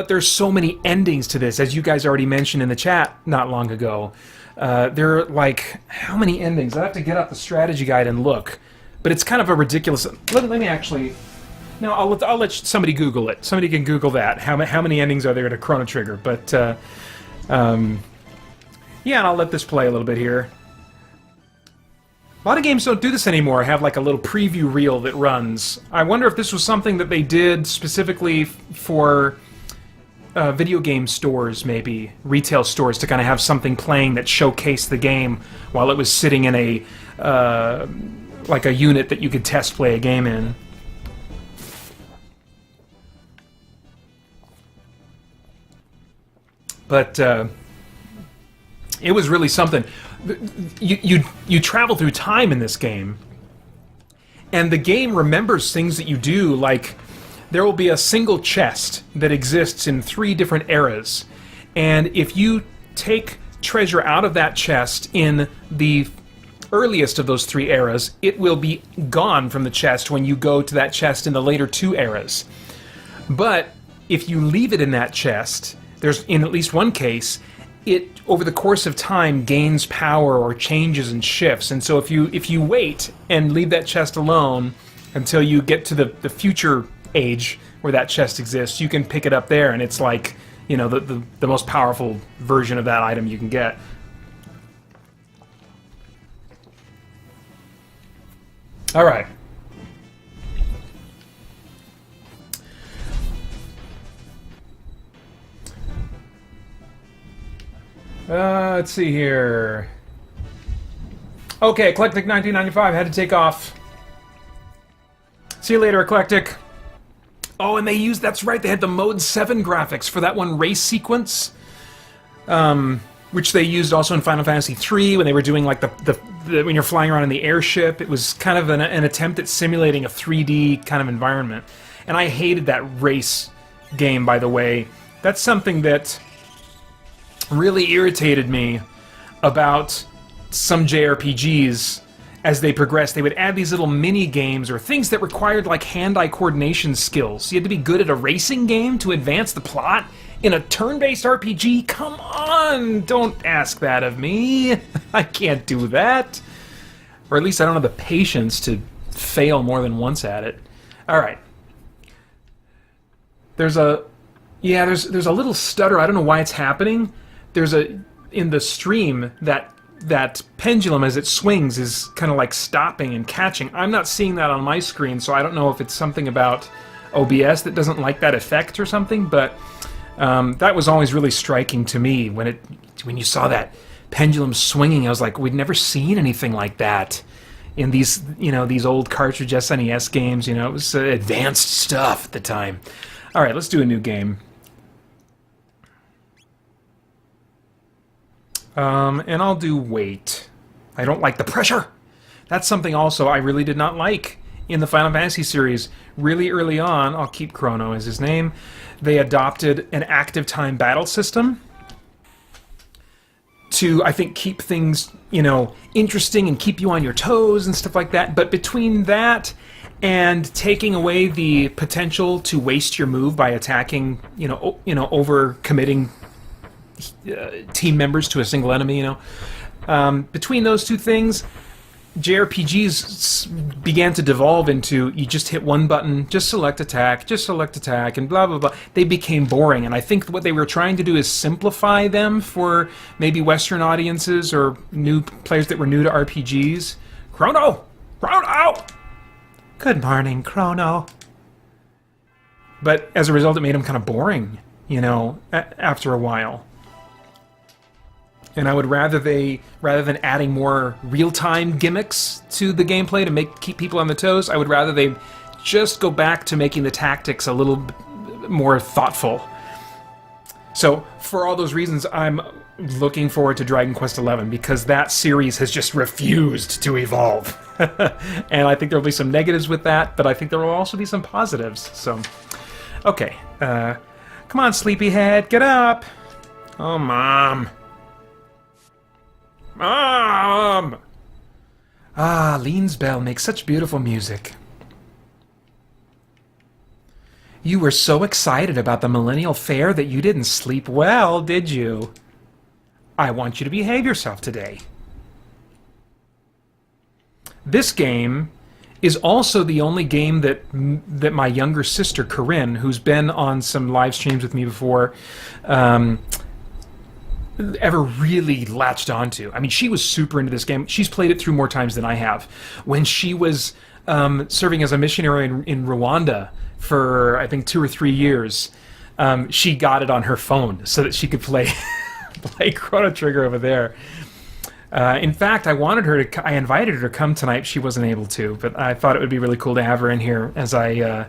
[SPEAKER 1] there's so many endings to this, as you guys already mentioned in the chat not long ago. There are like, how many endings? I have to get out the strategy guide and look. But it's kind of a ridiculous... Let me actually... No, I'll let somebody Google it. Somebody can Google that. How many endings are there to Chrono Trigger? But yeah, and I'll let this play a little bit here. A lot of games don't do this anymore. Have like a little preview reel that runs. I wonder if this was something that they did specifically for video game stores, maybe retail stores, to kind of have something playing that showcased the game while it was sitting in a like a unit that you could test play a game in. But it was really something. You travel through time in this game, and the game remembers things that you do. Like, there will be a single chest that exists in 3 different eras, and if you take treasure out of that chest in the earliest of those 3 eras, it will be gone from the chest when you go to that chest in the later 2 eras. But if you leave it in that chest, there's, in at least one case, it over the course of time gains power or changes and shifts. And so if you wait and leave that chest alone until you get to the future age where that chest exists, you can pick it up there, and it's like, you know, the most powerful version of that item you can get. All right. Let's see here. Okay, Eclectic 1995 had to take off. See you later, Eclectic. Oh, and they used, that's right, they had the Mode 7 graphics for that one race sequence, which they used also in Final Fantasy III when they were doing like the when you're flying around in the airship. It was kind of an attempt at simulating a 3D kind of environment. And I hated that race game, by the way. That's something that really irritated me about some JRPGs. As they progressed, they would add these little mini games or things that required like hand-eye coordination skills. You had to be good at a racing game to advance the plot in a turn-based RPG. Come on, don't ask that of me. I can't do that, or at least I don't have the patience to fail more than once at it. All right, there's a little stutter. I don't know why it's happening. In the stream that pendulum as it swings is kind of like stopping and catching. I'm not seeing that on my screen, so I don't know if it's something about OBS that doesn't like that effect or something, but that was always really striking to me when you saw that pendulum swinging. I was like, we'd never seen anything like that in these old cartridge SNES games. It was advanced stuff at the time. All right, let's do a new game. And I'll do wait. I don't like the pressure. That's something also I really did not like in the Final Fantasy series. Really early on, I'll keep Chrono as his name, they adopted an active time battle system to, I think, keep things, interesting and keep you on your toes and stuff like that. But between that and taking away the potential to waste your move by attacking, over committing team members to a single enemy, between those two things, JRPGs began to devolve into you just hit one button, just select attack, and blah blah blah. They became boring, and I think what they were trying to do is simplify them for maybe Western audiences or new players that were new to RPGs. Chrono! Good morning, Chrono. But as a result, it made them kind of boring, after a while. And I would rather than adding more real-time gimmicks to the gameplay to keep people on the toes, I would rather they just go back to making the tactics a little more thoughtful. So, for all those reasons, I'm looking forward to Dragon Quest XI, because that series has just refused to evolve. And I think there'll be some negatives with that, but I think there will also be some positives. So, okay. Come on, sleepyhead, get up! Oh, Mom. Mom! Ah, Lean's bell makes such beautiful music. You were so excited about the Millennial Fair that you didn't sleep well, did you? I want you to behave yourself today. This game is also the only game that my younger sister Corinne, who's been on some live streams with me before, ever really latched onto. I mean, she was super into this game. She's played it through more times than I have. When she was serving as a missionary in Rwanda for, I think, 2 or 3 years, she got it on her phone so that she could play play Chrono Trigger over there. In fact, I invited her to come tonight. She wasn't able to, but I thought it would be really cool to have her in here as I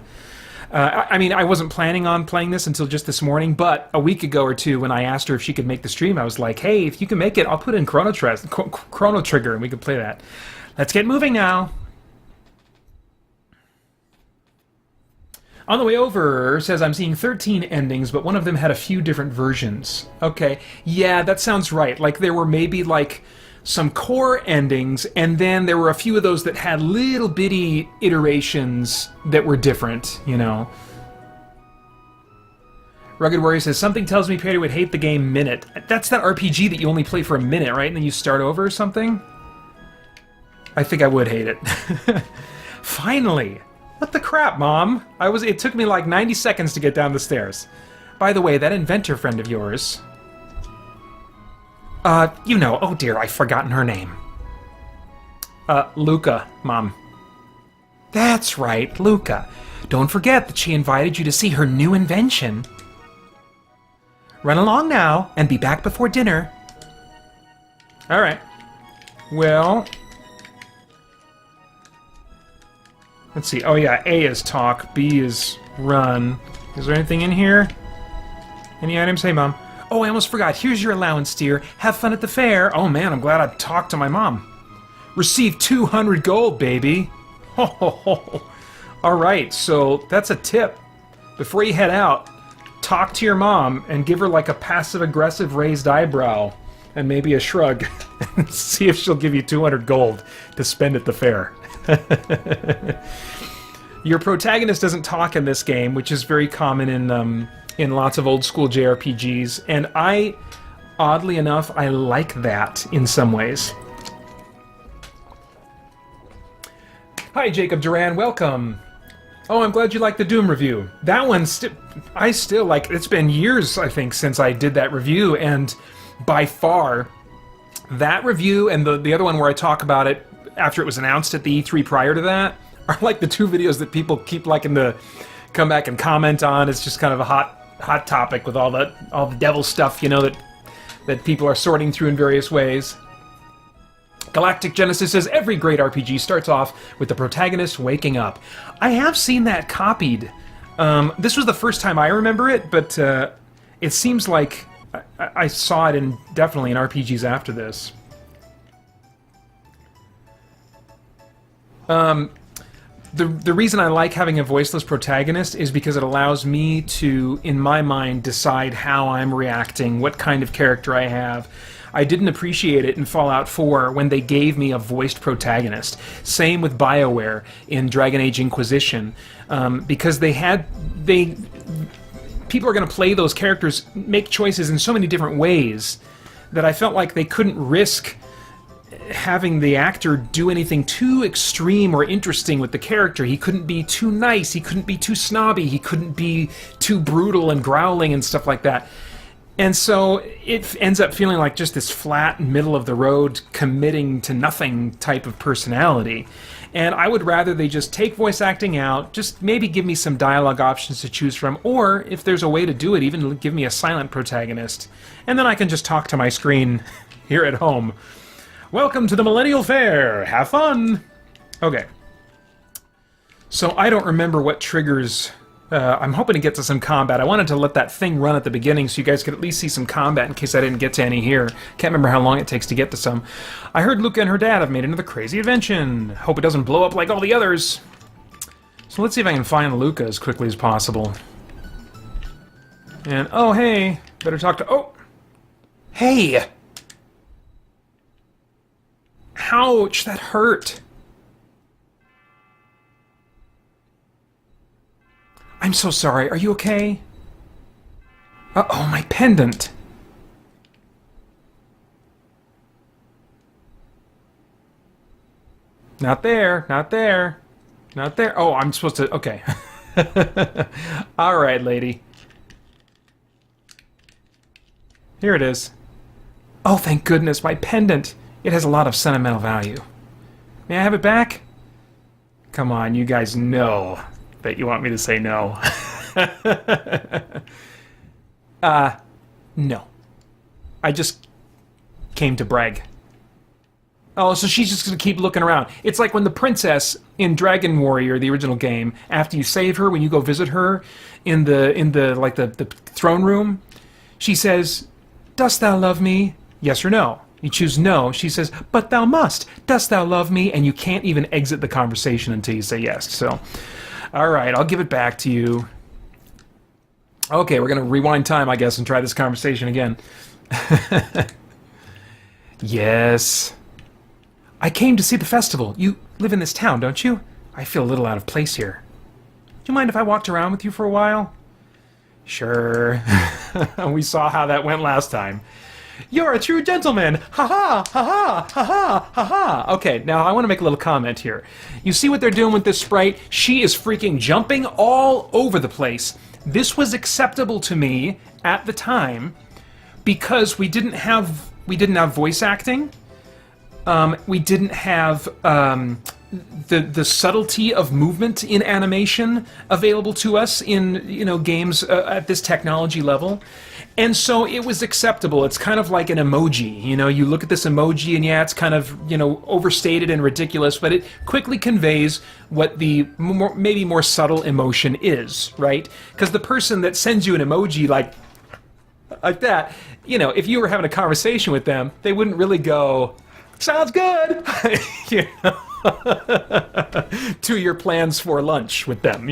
[SPEAKER 1] mean, I wasn't planning on playing this until just this morning, but a week ago or two when I asked her if she could make the stream, I was like, hey, if you can make it, I'll put in Chrono Trigger and we can play that. Let's get moving now. On the way over, says, I'm seeing 13 endings, but one of them had a few different versions. Okay, yeah, that sounds right. Like, there were maybe, like, some core endings, and then there were a few of those that had little bitty iterations that were different, you know. Rugged Warrior says, something tells me Perry would hate the game Minute. That's that RPG that you only play for a minute, right? And then you start over or something? I think I would hate it. Finally! What the crap, Mom? It took me like 90 seconds to get down the stairs. By the way, that inventor friend of yours... you know, oh dear, I've forgotten her name. Luca, Mom. That's right, Luca. Don't forget that she invited you to see her new invention. Run along now, and be back before dinner. Alright. Well... let's see. Oh yeah, A is talk, B is run. Is there anything in here? Any items? Hey, Mom. Oh, I almost forgot. Here's your allowance, dear. Have fun at the fair. Oh man, I'm glad I talked to my mom. Receive 200 gold, baby. Ho ho ho. Alright, so that's a tip. Before you head out, talk to your mom and give her like a passive-aggressive raised eyebrow and maybe a shrug. And see if she'll give you 200 gold to spend at the fair. Your protagonist doesn't talk in this game, which is very common in lots of old-school JRPGs, and oddly enough, I like that in some ways. Hi, Jacob Duran, welcome. Oh, I'm glad you liked the Doom review. That one, I still like. It's been years, I think, since I did that review, and by far, that review and the other one where I talk about it after it was announced at the E3 prior to that are like the two videos that people keep liking to come back and comment on. It's just kind of a hot topic with all the devil stuff, you know, that people are sorting through in various ways. Galactic Genesis says every great RPG starts off with the protagonist waking up. I have seen that copied. This was the first time I remember it, but it seems like I saw it definitely in RPGs after this. The reason I like having a voiceless protagonist is because it allows me to, in my mind, decide how I'm reacting, what kind of character I have. I didn't appreciate it in Fallout 4 when they gave me a voiced protagonist. Same with BioWare in Dragon Age Inquisition, because people are going to play those characters, make choices in so many different ways that I felt like they couldn't risk having the actor do anything too extreme or interesting with the character. He couldn't be too nice, he couldn't be too snobby, he couldn't be too brutal and growling and stuff like that. And so it ends up feeling like just this flat, middle-of-the-road, committing to nothing type of personality. And I would rather they just take voice acting out, just maybe give me some dialogue options to choose from, or if there's a way to do it, even give me a silent protagonist. And then I can just talk to my screen here at home. Welcome to the Millennial Fair! Have fun! Okay. So I don't remember what triggers... I'm hoping to get to some combat. I wanted to let that thing run at the beginning so you guys could at least see some combat in case I didn't get to any here. Can't remember how long it takes to get to some. I heard Luca and her dad have made another crazy invention. Hope it doesn't blow up like all the others. So let's see if I can find Luca as quickly as possible. And, oh hey, better talk to... Oh! Hey! Ouch, that hurt. I'm so sorry. Are you okay? Uh-oh, my pendant. Not there. Not there. Not there? Oh, I'm supposed to... Okay. Alright, lady. Here it is. Oh, thank goodness, my pendant. It has a lot of sentimental value. May I have it back? Come on, you guys know that you want me to say no. No. I just came to brag. Oh, so she's just gonna keep looking around. It's like when the princess in Dragon Warrior, the original game, after you save her, when you go visit her in the throne room, she says, "Dost thou love me?" Yes or no. You choose no. She says, "But thou must. Dost thou love me?" And you can't even exit the conversation until you say yes. So, all right, I'll give it back to you. Okay, we're gonna rewind time, I guess, and try this conversation again. Yes. I came to see the festival. You live in this town, don't you? I feel a little out of place here. Do you mind if I walked around with you for a while? Sure. We saw how that went last time. You're a true gentleman! Ha-ha! Ha-ha! Ha-ha! Ha-ha! Okay, now I want to make a little comment here. You see what they're doing with this sprite? She is freaking jumping all over the place. This was acceptable to me at the time because we didn't have voice acting. We didn't have the subtlety of movement in animation available to us in games at this technology level, and so it was acceptable. It's kind of like an emoji. You look at this emoji and yeah, it's kind of overstated and ridiculous, but it quickly conveys what the maybe more subtle emotion is, right? Because the person that sends you an emoji like that, if you were having a conversation with them, they wouldn't really go, "Sounds good," to your plans for lunch with them,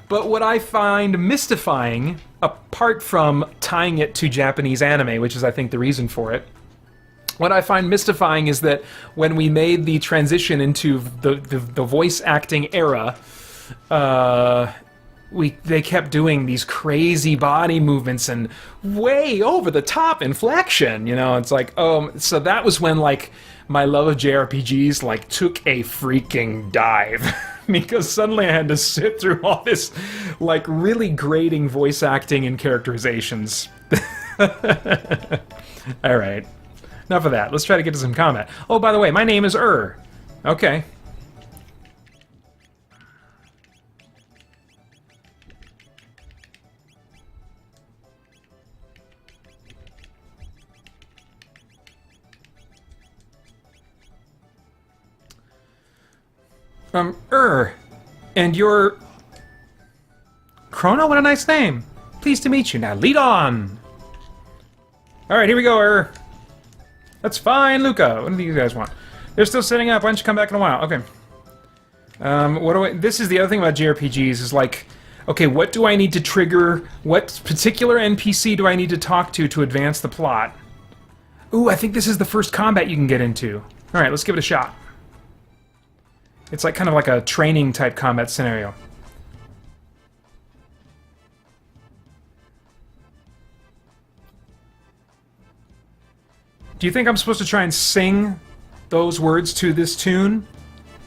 [SPEAKER 1] But what I find mystifying, apart from tying it to Japanese anime, which is, I think, the reason for it, what I find mystifying is that when we made the transition into the voice acting era, they kept doing these crazy body movements and way over the top inflection. It's like, so that was when my love of JRPGs took a freaking dive. Because suddenly I had to sit through all this really grating voice acting and characterizations. Alright. Enough of that. Let's try to get to some combat. Oh, by the way, my name is Okay. And you're... Chrono? What a nice name. Pleased to meet you. Now, lead on! Alright, here we go, That's fine, Luca. What do you guys want? They're still setting up. Why don't you come back in a while? Okay. This is the other thing about JRPGs, is okay, what do I need to trigger? What particular NPC do I need to talk to advance the plot? Ooh, I think this is the first combat you can get into. Alright, let's give it a shot. It's kind of like a training type combat scenario. Do you think I'm supposed to try and sing those words to this tune?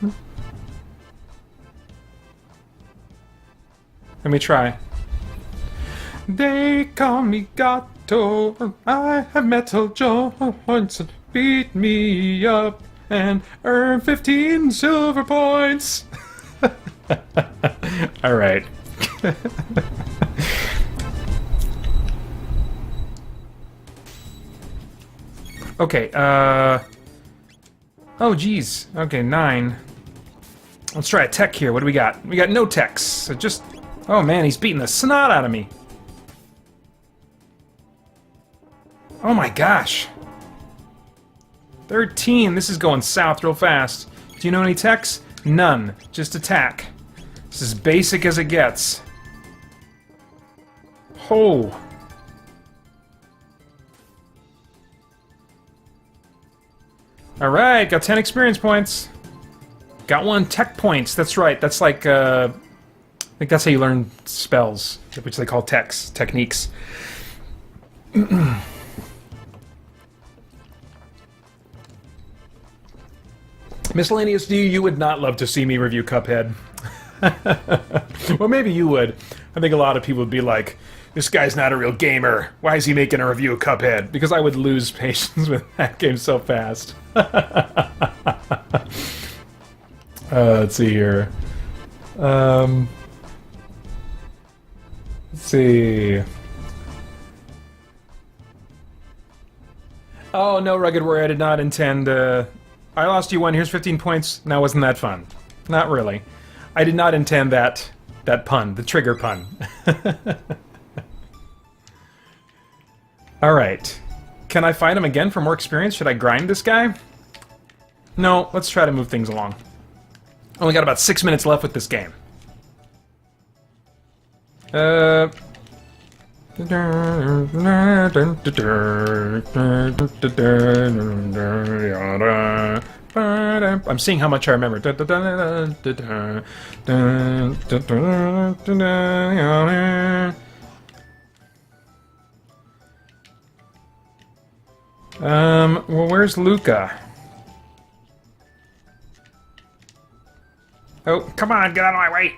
[SPEAKER 1] Let me try. They call me Gato, I have metal joints, and beat me up and earn 15 silver points. All right. Okay, oh, geez. Okay, 9. Let's try a tech here. What do we got? We got no techs. So just... Oh, man, he's beating the snot out of me. Oh, my gosh. 13. This is going south real fast. Do you know any techs? None. Just attack. This is basic as it gets. Oh. Alright, got 10 experience points. Got 1 tech points. That's right. That's I think that's how you learn spells, which they call techniques. Miscellaneous D, you would not love to see me review Cuphead. Well, maybe you would. I think a lot of people would be like, this guy's not a real gamer. Why is he making a review of Cuphead? Because I would lose patience with that game so fast. Let's see here. Let's see. Oh, no, Rugged Warrior, I did not intend... I lost you one, here's 15 points. Now, wasn't that fun? Not really. I did not intend that pun, the trigger pun. Alright. Can I fight him again for more experience? Should I grind this guy? No, let's try to move things along. Only got about 6 minutes left with this game. I'm seeing how much I remember. Well, where's Luca? Oh, come on, get out of my way!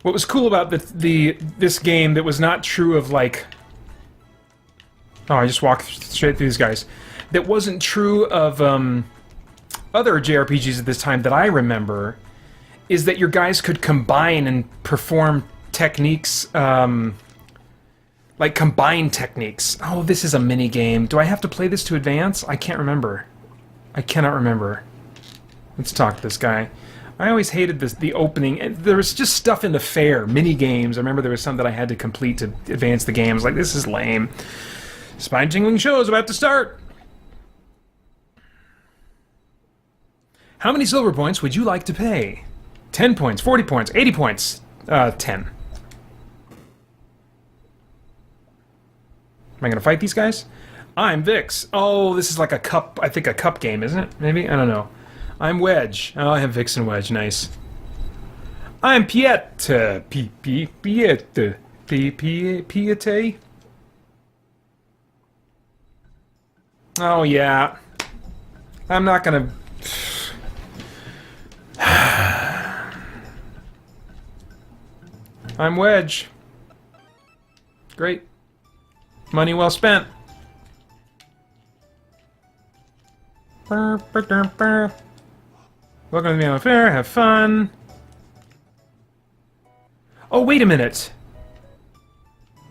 [SPEAKER 1] What was cool about this game that was not true of, like... Oh, I just walked straight through these guys. That wasn't true of other JRPGs at this time that I remember, is that your guys could combine and perform techniques, like combined techniques. Oh, this is a mini game. Do I have to play this to advance? I can't remember. I cannot remember. Let's talk to this guy. I always hated the opening. There was just stuff in the fair, mini games. I remember there was some that I had to complete to advance the game. I was like, this is lame. Spine-tingling show is about to start. How many silver points would you like to pay? 10 points, 40 points, 80 points. 10. Am I gonna fight these guys? I'm Vix. Oh, this is like a cup, I think a cup game, isn't it? Maybe? I don't know. I'm Wedge. Oh, I have Vix and Wedge. Nice. I'm Piet. Piete. Oh, yeah. I'm not gonna... I'm Wedge. Great. Money well spent. Welcome to the Annual Fair, have fun. Oh, wait a minute.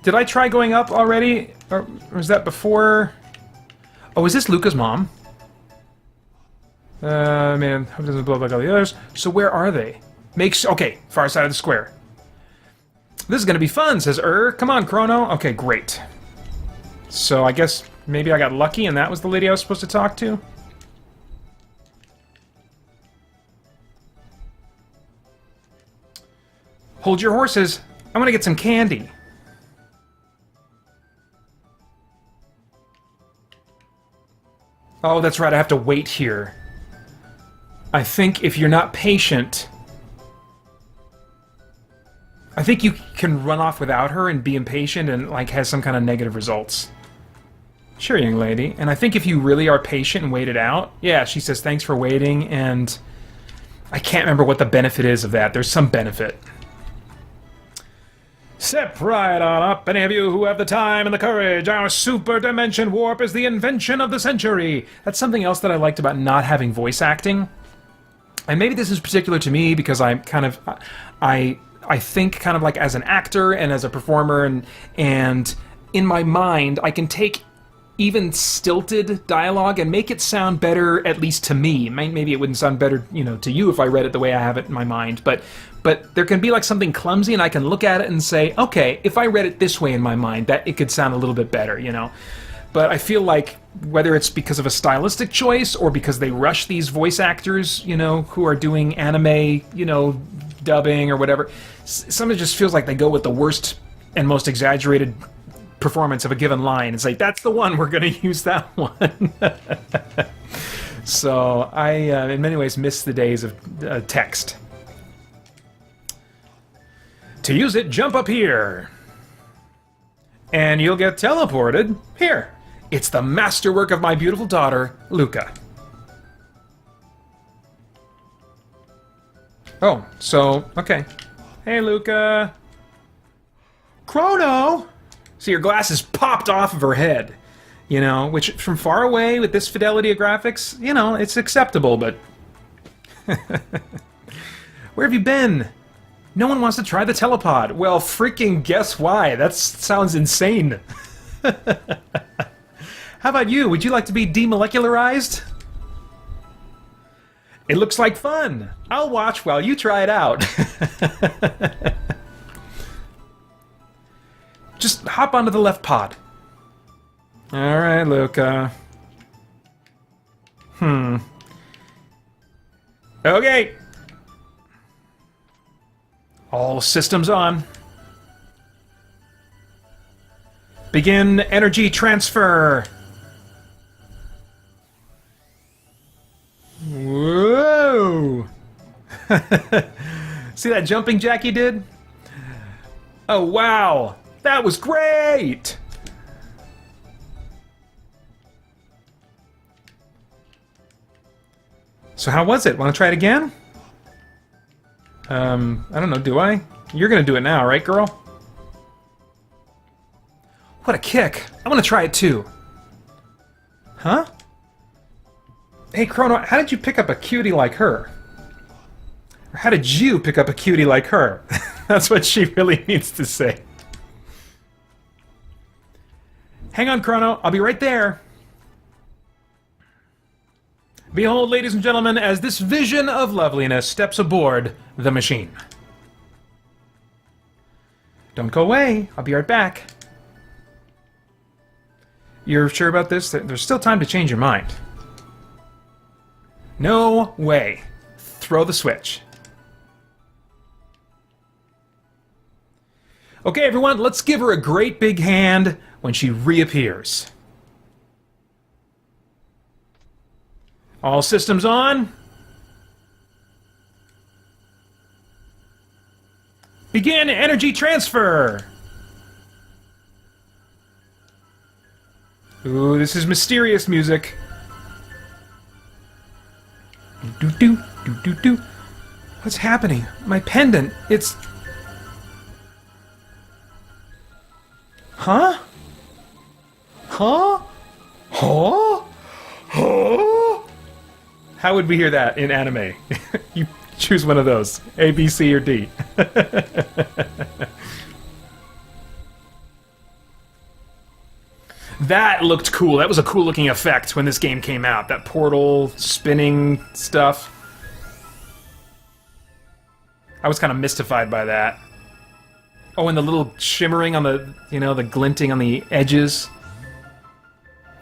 [SPEAKER 1] Did I try going up already? Or was that before? Oh, is this Luca's mom? Man, hope it doesn't blow up like all the others. So where are they? Okay, far side of the square. This is gonna be fun, says Come on, Chrono. Okay, great. So I guess maybe I got lucky and that was the lady I was supposed to talk to? Hold your horses. I want to get some candy. Oh, that's right. I have to wait here. I think if you're not patient... I think you can run off without her and be impatient and, like, has some kind of negative results. Sure, young lady. And I think if you really are patient and wait it out... Yeah, she says, thanks for waiting, and... I can't remember what the benefit is of that. There's some benefit. Step right on up, any of you who have the time and the courage. Our super dimension warp is the invention of the century. That's something else that I liked about not having voice acting. And maybe this is particular to me because I'm kind of... I think kind of like as an actor and as a performer, and in my mind, I can take even stilted dialogue and make it sound better, at least to me. Maybe it wouldn't sound better, you know, to you if I read it the way I have it in my mind, but there can be like something clumsy and I can look at it and say, okay, if I read it this way in my mind, that it could sound a little bit better, you know. But I feel like whether it's because of a stylistic choice or because they rush these voice actors, you know, who are doing anime, you know, dubbing or whatever, some of it just feels like they go with the worst and most exaggerated performance of a given line and say, that's the one, we're going to use that one. So I, in many ways, miss the days of text. To use it, jump up here. And you'll get teleported here. It's the masterwork of my beautiful daughter, Luca. Oh, so, okay. Hey, Luca. Chrono! So your glasses popped off of her head. You know, which from far away with this fidelity of graphics, you know, it's acceptable, but... Where have you been? No one wants to try the telepod. Well, freaking guess why? That sounds insane. How about you? Would you like to be demolecularized? It looks like fun. I'll watch while you try it out. Just hop onto the left pod. Alright, Luca. Okay. All systems on. Begin energy transfer. Whoa! See that jumping jack he did? Oh, wow! That was great! So how was it? Want to try it again? I don't know, do I? You're gonna do it now, right, girl? What a kick! I want to try it too. Huh? Hey, Chrono, how did you pick up a cutie like her? Or how did you pick up a cutie like her? That's what she really needs to say. Hang on, Chrono. I'll be right there. Behold, ladies and gentlemen, as this vision of loveliness steps aboard the machine. Don't go away. I'll be right back. You're sure about this? There's still time to change your mind. No way. Throw the switch. Okay, everyone, let's give her a great big hand when she reappears. All systems on. Begin energy transfer. Ooh, this is mysterious music. Do do do do do. What's happening? My pendant. It's. Huh? Huh? Huh? Huh? How would we hear that in anime? You choose one of those. A, B, C, or D. That looked cool. That was a cool looking effect when this game came out. That portal spinning stuff. I was kind of mystified by that. Oh, and the little shimmering on the, you know, the glinting on the edges.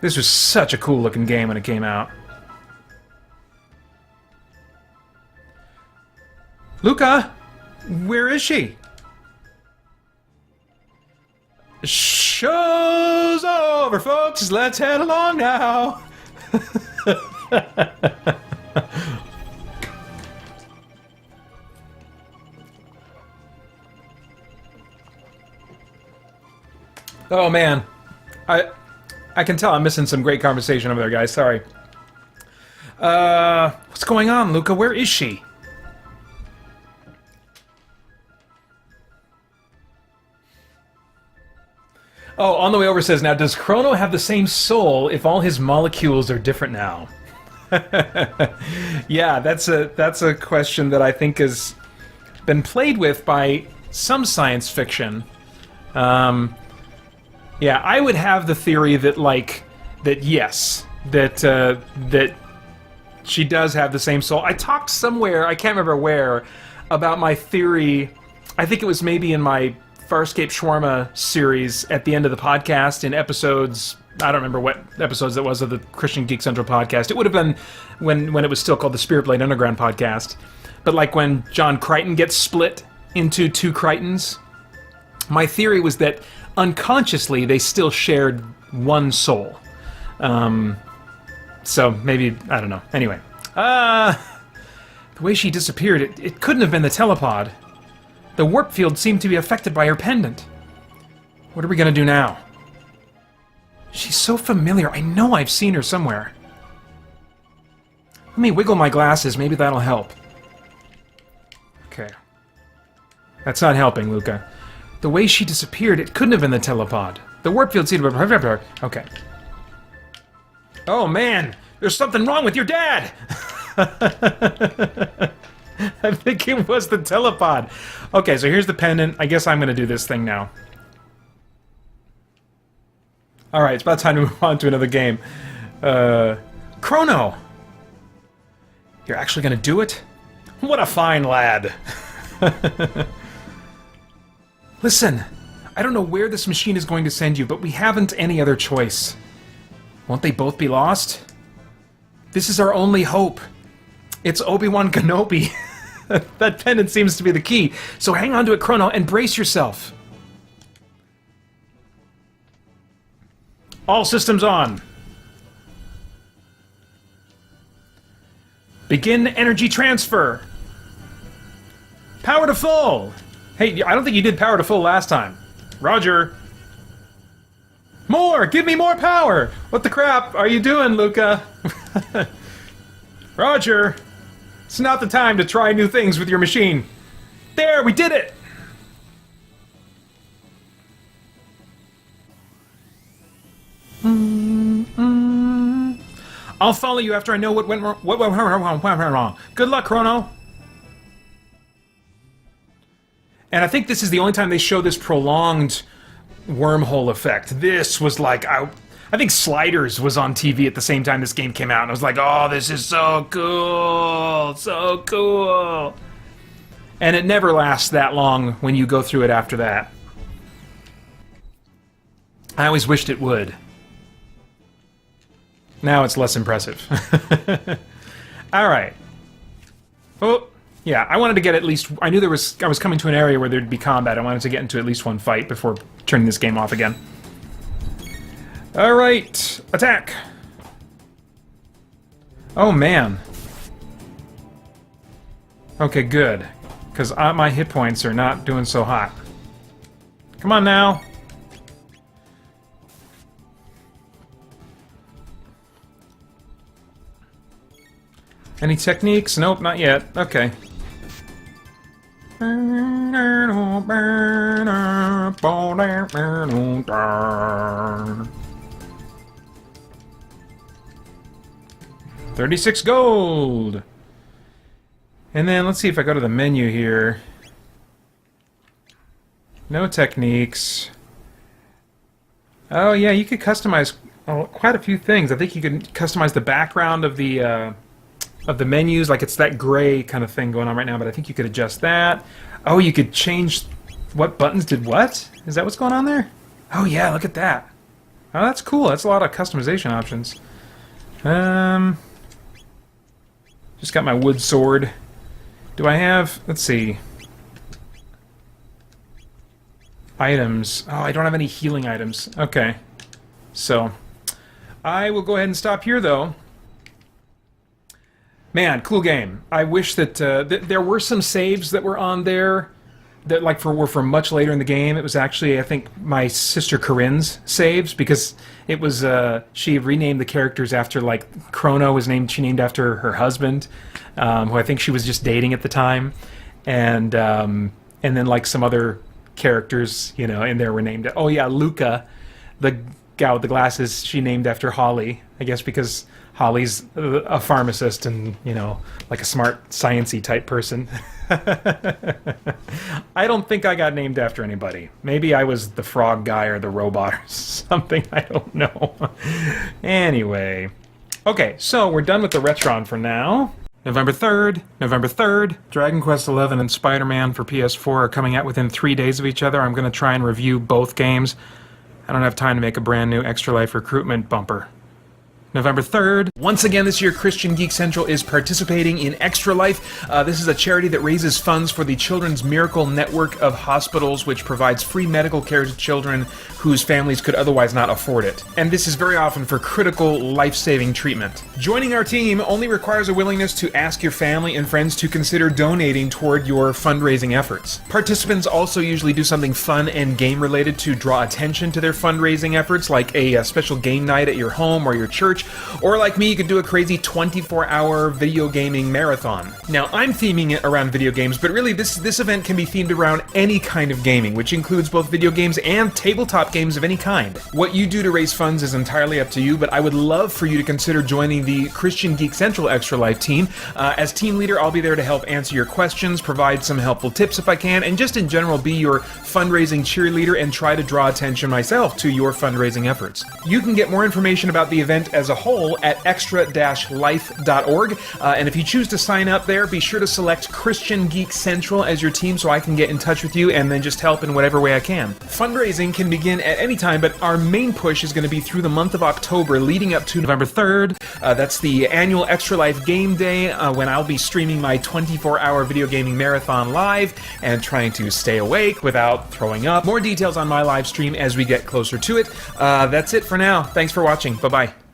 [SPEAKER 1] This was such a cool looking game when it came out. Luca! Where is she? Show's over, folks. Let's head along now. Oh man, I can tell I'm missing some great conversation over there, guys. Sorry. What's going on, Luca? Where is she? Oh, on the way over says, now, does Chrono have the same soul if all his molecules are different now? Yeah, that's a question that I think has been played with by some science fiction. Yeah, I would have the theory that, like, that yes, that she does have the same soul. I talked somewhere, I can't remember where, about my theory. I think it was maybe in my Farscape Shawarma series at the end of the podcast in episodes, I don't remember what episodes that was of the Christian Geek Central podcast. It would have been when it was still called the Spirit Blade Underground podcast. But like when John Crichton gets split into two Crichtons, my theory was that unconsciously they still shared one soul. So maybe, I don't know. Anyway. The way she disappeared, it couldn't have been the telepod. The warp field seemed to be affected by her pendant. What are we gonna do now? She's so familiar. I know I've seen her somewhere. Let me wiggle my glasses. Maybe that'll help. Okay. That's not helping, Luca. The way she disappeared, it couldn't have been the telepod. The warp field seed... Okay. Oh, man! There's something wrong with your dad! I think it was the telepod. Okay, so here's the pendant. I guess I'm going to do this thing now. Alright, it's about time to move on to another game. Chrono! You're actually going to do it? What a fine lad! Listen, I don't know where this machine is going to send you, but we haven't any other choice. Won't they both be lost? This is our only hope. It's Obi-Wan Kenobi. That pendant seems to be the key. So hang on to it, Chrono, and brace yourself. All systems on. Begin energy transfer. Power to full. Hey, I don't think you did power to full last time. Roger. More! Give me more power! What the crap are you doing, Luca? Roger. It's not the time to try new things with your machine. There, we did it! I'll follow you after I know what went wrong. Good luck, Chrono. And I think this is the only time they show this prolonged wormhole effect. This was like, I think Sliders was on TV at the same time this game came out, and I was like, oh, this is so cool, so cool. And it never lasts that long when you go through it after that. I always wished it would. Now it's less impressive. Alright. Oh, yeah, I wanted to get at least... I knew I was coming to an area where there'd be combat. I wanted to get into at least one fight before turning this game off again. Alright, attack! Oh, man. Okay, good. Because my hit points are not doing so hot. Come on now. Any techniques? Nope, not yet. Okay. 36 gold! And then let's see if I go to the menu here. No techniques. Oh yeah, you could customize quite a few things. I think you could customize the background of the menus, like it's that gray kind of thing going on right now, but I think you could adjust that. Oh, you could change what buttons did what? Is that what's going on there? Oh yeah, look at that. Oh, that's cool. That's a lot of customization options. Just got my wood sword. Do I have... Let's see. Items. Oh, I don't have any healing items. Okay. So, I will go ahead and stop here, though. Man, cool game. I wish that there were some saves that were on there that were from much later in the game. It was actually, I think, my sister Corinne's saves, because it was she renamed the characters after, like, Chrono was named. She named after her husband, who I think she was just dating at the time, and then like some other characters, you know, in there were named. Oh yeah, Luca, the guy with the glasses, she named after Holly, I guess because Holly's a pharmacist and, you know, like a smart, sciencey type person. I don't think I got named after anybody. Maybe I was the frog guy or the robot or something. I don't know. Anyway. Okay, so we're done with the Retron for now. November 3rd, Dragon Quest XI and Spider-Man for PS4 are coming out within 3 days of each other. I'm going to try and review both games. I don't have time to make a brand new Extra Life recruitment bumper. November 3rd. Once again this year, Christian Geek Central is participating in Extra Life. This is a charity that raises funds for the Children's Miracle Network of Hospitals, which provides free medical care to children whose families could otherwise not afford it. And this is very often for critical, life-saving treatment. Joining our team only requires a willingness to ask your family and friends to consider donating toward your fundraising efforts. Participants also usually do something fun and game-related to draw attention to their fundraising efforts, like a special game night at your home or your church, or like me, you could do a crazy 24-hour video gaming marathon. Now, I'm theming it around video games, but really this event can be themed around any kind of gaming, which includes both video games and tabletop games of any kind. What you do to raise funds is entirely up to you, but I would love for you to consider joining the Christian Geek Central Extra Life team. As team leader, I'll be there to help answer your questions, provide some helpful tips if I can, and just in general be your fundraising cheerleader and try to draw attention myself to your fundraising efforts. You can get more information about the event as a whole at extra-life.org, and if you choose to sign up there, be sure to select Christian Geek Central as your team so I can get in touch with you and then just help in whatever way I can. Fundraising can begin at any time, but our main push is going to be through the month of October leading up to November 3rd. That's the annual Extra Life Game Day, when I'll be streaming my 24-hour video gaming marathon live and trying to stay awake without throwing up. More details on my live stream as we get closer to it. That's it for now. Thanks for watching. Bye-bye.